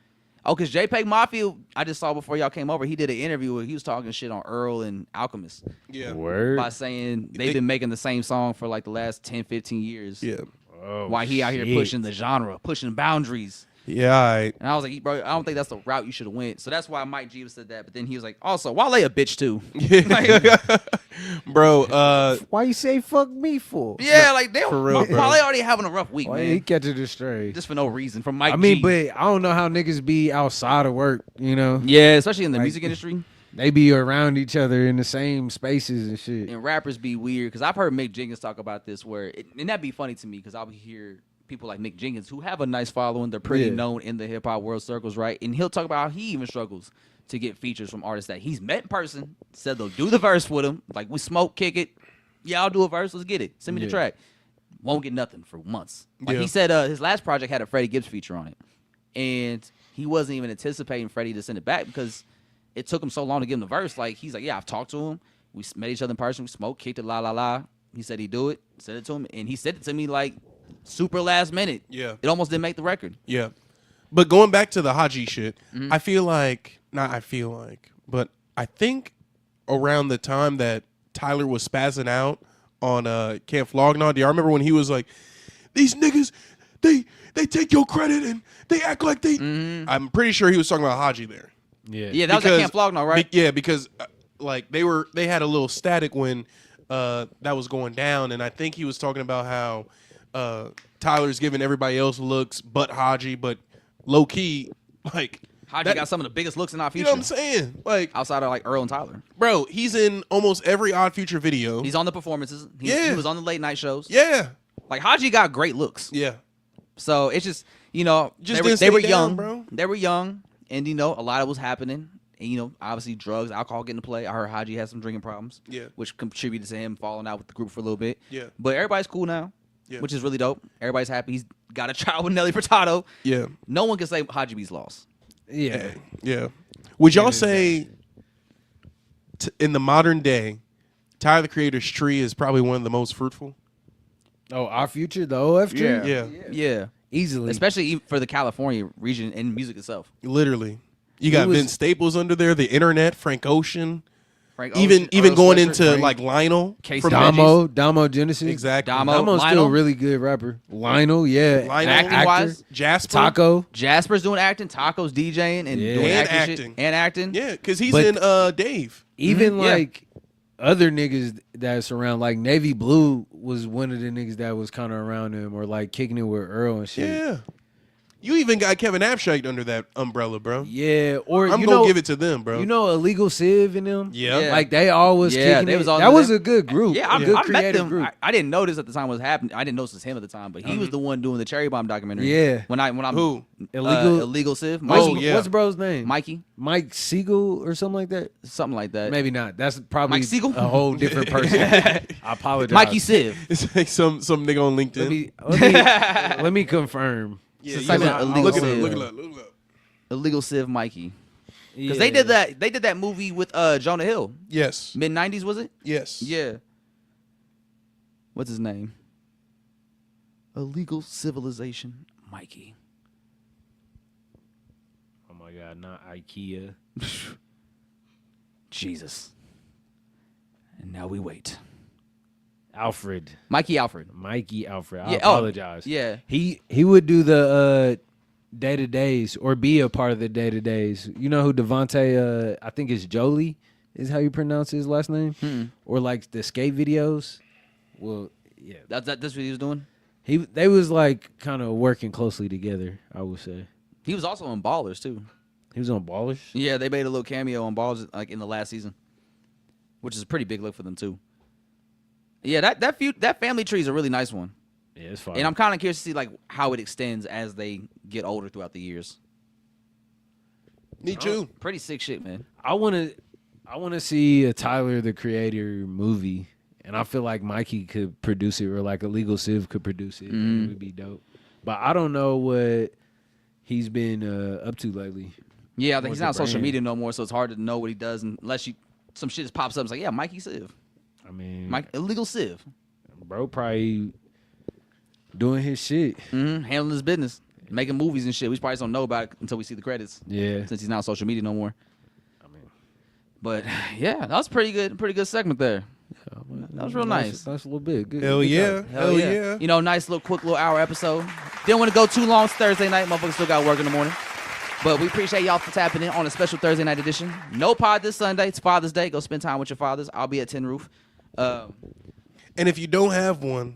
Oh, because JPEG Mafia, I just saw before y'all came over, he did an interview where he was talking shit on Earl and Alchemist Yeah. Word. by saying they've been making the same song for like the last 10, 15 years. Yeah. Oh, Why he out here shit. pushing the genre, pushing boundaries. Yeah. All right. And I was like, bro, I don't think that's the route you should have went. So that's why Mike G said that. But then he was like, also, Wale a bitch too. Bro, Why you say fuck me for? Yeah, like they For real, bro. Wale already having a rough week, Why man. he catching it straight? Just for no reason. From Mike I mean, G. but I don't know how niggas be outside of work, yeah, especially in the music industry. They be around each other in the same spaces and shit. And rappers be weird because I've heard Mick Jenkins talk about this and that'd be funny to me because I'll hear people like Mick Jenkins who have a nice following. They're pretty known in the hip hop world circles, right? And he'll talk about how he even struggles to get features from artists that he's met in person, said they'll do the verse with him. Like, we smoke, kick it. Yeah, I'll do a verse. Let's get it. Send me the track. Won't get nothing for months. Like he said, his last project had a Freddie Gibbs feature on it. And he wasn't even anticipating Freddie to send it back because it took him so long to give him the verse. Like, he's like, yeah, I've talked to him. We met each other in person. We smoked, kicked it, la, la, la. He said he'd do it. Sent it to him. And he sent it to me like super last minute. Yeah. It almost didn't make the record. yeah. But going back to the Haji shit, Mm-hmm. but I think around the time that Tyler was spazzing out on Can't Flog Now, do y'all remember when he was like, these niggas, they take your credit and they act like they... Mm-hmm. I'm pretty sure he was talking about Haji there. Yeah, that was at Camp Flog Now, right? Because like they had a little static when that was going down, and I think he was talking about how Tyler's giving everybody else looks but Haji, but low key, like Haji got some of the biggest looks in Odd you Future. know what I'm saying? Like outside of like Earl and Tyler. Bro, he's in almost every Odd Future video. He's on the performances. He was on the late night shows. Yeah. Like Haji got great looks. Yeah. So it's just, you know, Just they were didn't stay young, down, bro. They were young, and you know, a lot of was happening. And you know, obviously drugs, alcohol get into play. I heard Haji had some drinking problems. Yeah. Which contributed to him falling out with the group for a little bit. Yeah. But everybody's cool now. Yeah. Which is really dope. Everybody's happy. He's got a child with Nelly Furtado. Yeah. No one can say Haji B's lost. Yeah. Yeah. Would y'all say in the modern day, Tyler the Creator's tree is probably one of the most fruitful? Oh, Our Future, the OF tree? Yeah. Easily. Especially for the California region and music itself. Literally. You got Vince Staples under there, the internet, Frank Ocean. Frank even Ocean, Earl going Sweatshirt, into Frank, like Lionel. Casey from Damo Genesis. Exactly. Damo's still a really good rapper. Lionel, yeah. Lionel. Acting wise, Jasper. Taco. Jasper's doing acting, Taco's DJing and doing And acting. acting. Shit, and acting. Yeah, because he's But in Dave. Even Yeah. like other niggas that's around, like Navy Blue was one of the niggas that was kind of around him, or like kicking it with Earl and shit. Yeah. You even got Kevin Abstract under that umbrella, bro. Yeah, or I'm you gonna know, give it to them, bro. You know, Illegal Civ and them. Yeah. like they always Yeah, kicking they it. was all that in was there. a good group. Yeah, I good met creative them. group. I didn't notice at the time what was happening. I didn't notice it was him at the time, but he was the one doing the Cherry Bomb documentary. Yeah. When I'm Who? Illegal Civ. What's bro's name? Mikey, Mike Siegel or something like that. something like that. Maybe not. That's probably Mike Siegel? a whole different person. I apologize. Mikey Civ. It's like some nigga on LinkedIn. Let me confirm. Yeah, It's like yeah. Illegal Look it Civ. up. Look it up. Look it up. Illegal Civ Mikey. Because Yeah. they did that movie with Jonah Hill. Yes. Mid-90s, was it? Yes. Yeah. What's his name? Illegal Civilization Mikey. Oh my God, not IKEA. Jesus. And now we wait. Alfred. Mikey Alfred. Mikey Alfred. I Yeah, apologize. Yeah. He would do the day-to-days or be a part of the day-to-days. You know who Devontae, I think it's Jolie is how you pronounce his last name? Or like the skate videos. Well, yeah. That's what he was doing? They was like kind of working closely together, I would say. He was also on Ballers, too. He was on Ballers? Yeah, they made a little cameo on Ballers like in the last season, which is a pretty big look for them, too. Yeah, that family tree is a really nice one. Yeah, it's fine. And I'm kind of curious to see like how it extends as they get older throughout the years. Me too. Pretty sick shit, man. I want to see a Tyler the Creator movie, and I feel like Mikey could produce it, or like Illegal Civ could produce it. And it would be dope. But I don't know what he's been up to lately. Yeah, I think With he's the not on social brand. media no more, so it's hard to know what he does unless some shit just pops up. It's like, yeah, Mikey Civ, I mean, Illegal Civ, bro, probably doing his shit. handling his business, making movies and shit. We probably just don't know about it until we see the credits. Yeah. Since he's not on social media no more. I mean, But yeah, that was pretty good segment there. That was real nice. Nice little bit. Good. Hell good yeah. job. Hell yeah. You know, nice little quick little hour episode. Didn't want to go too long. It's Thursday night. Motherfuckers still got work in the morning. But we appreciate y'all for tapping in on a special Thursday night edition. No pod this Sunday. It's Father's Day. Go spend time with your fathers. I'll be at Tin Roof. And if you don't have one,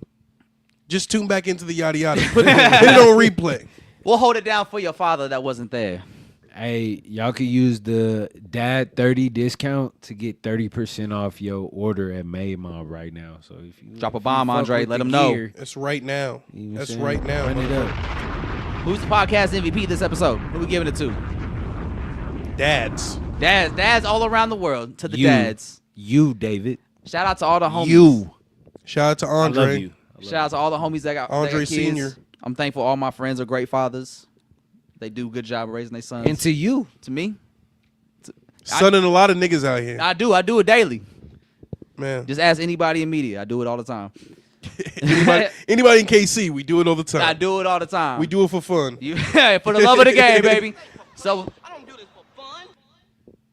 just tune back into the yada yada. Put it on replay. We'll hold it down for your father that wasn't there. Hey, y'all could use the Dad 30 discount to get 30% off your order at Made Mob right now. So if you Drop a if you bomb, fuck Andre. with Let the them know. gear, That's right now. you know what That's I'm saying? right now. Run it up. Who's the podcast MVP this episode? Who we giving it to? Dads. Dads all around the world. To the You. dads. You, David. Shout out to all the homies. You. Shout out to Andre. I love you. Shout out to all the homies that got Andre that got kids. Senior. I'm thankful all my friends are great fathers. They do a good job of raising their sons. And to you. to me, Sunning a lot of niggas out here. I do it daily. Man. Just ask anybody in media. I do it all the time. Anybody in KC, we do it all the time. I do it all the time. We do it for fun. You, for the love of the game, baby. So I don't do this for fun.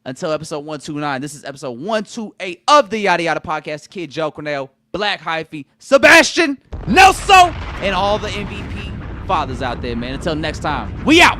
Until episode 129, this is episode 128 of the Yada Yada Podcast. Kid Joe Cornell, Black Hyphy, Sebastian, Nelson, and all the MVP fathers out there, man. Until next time, we out.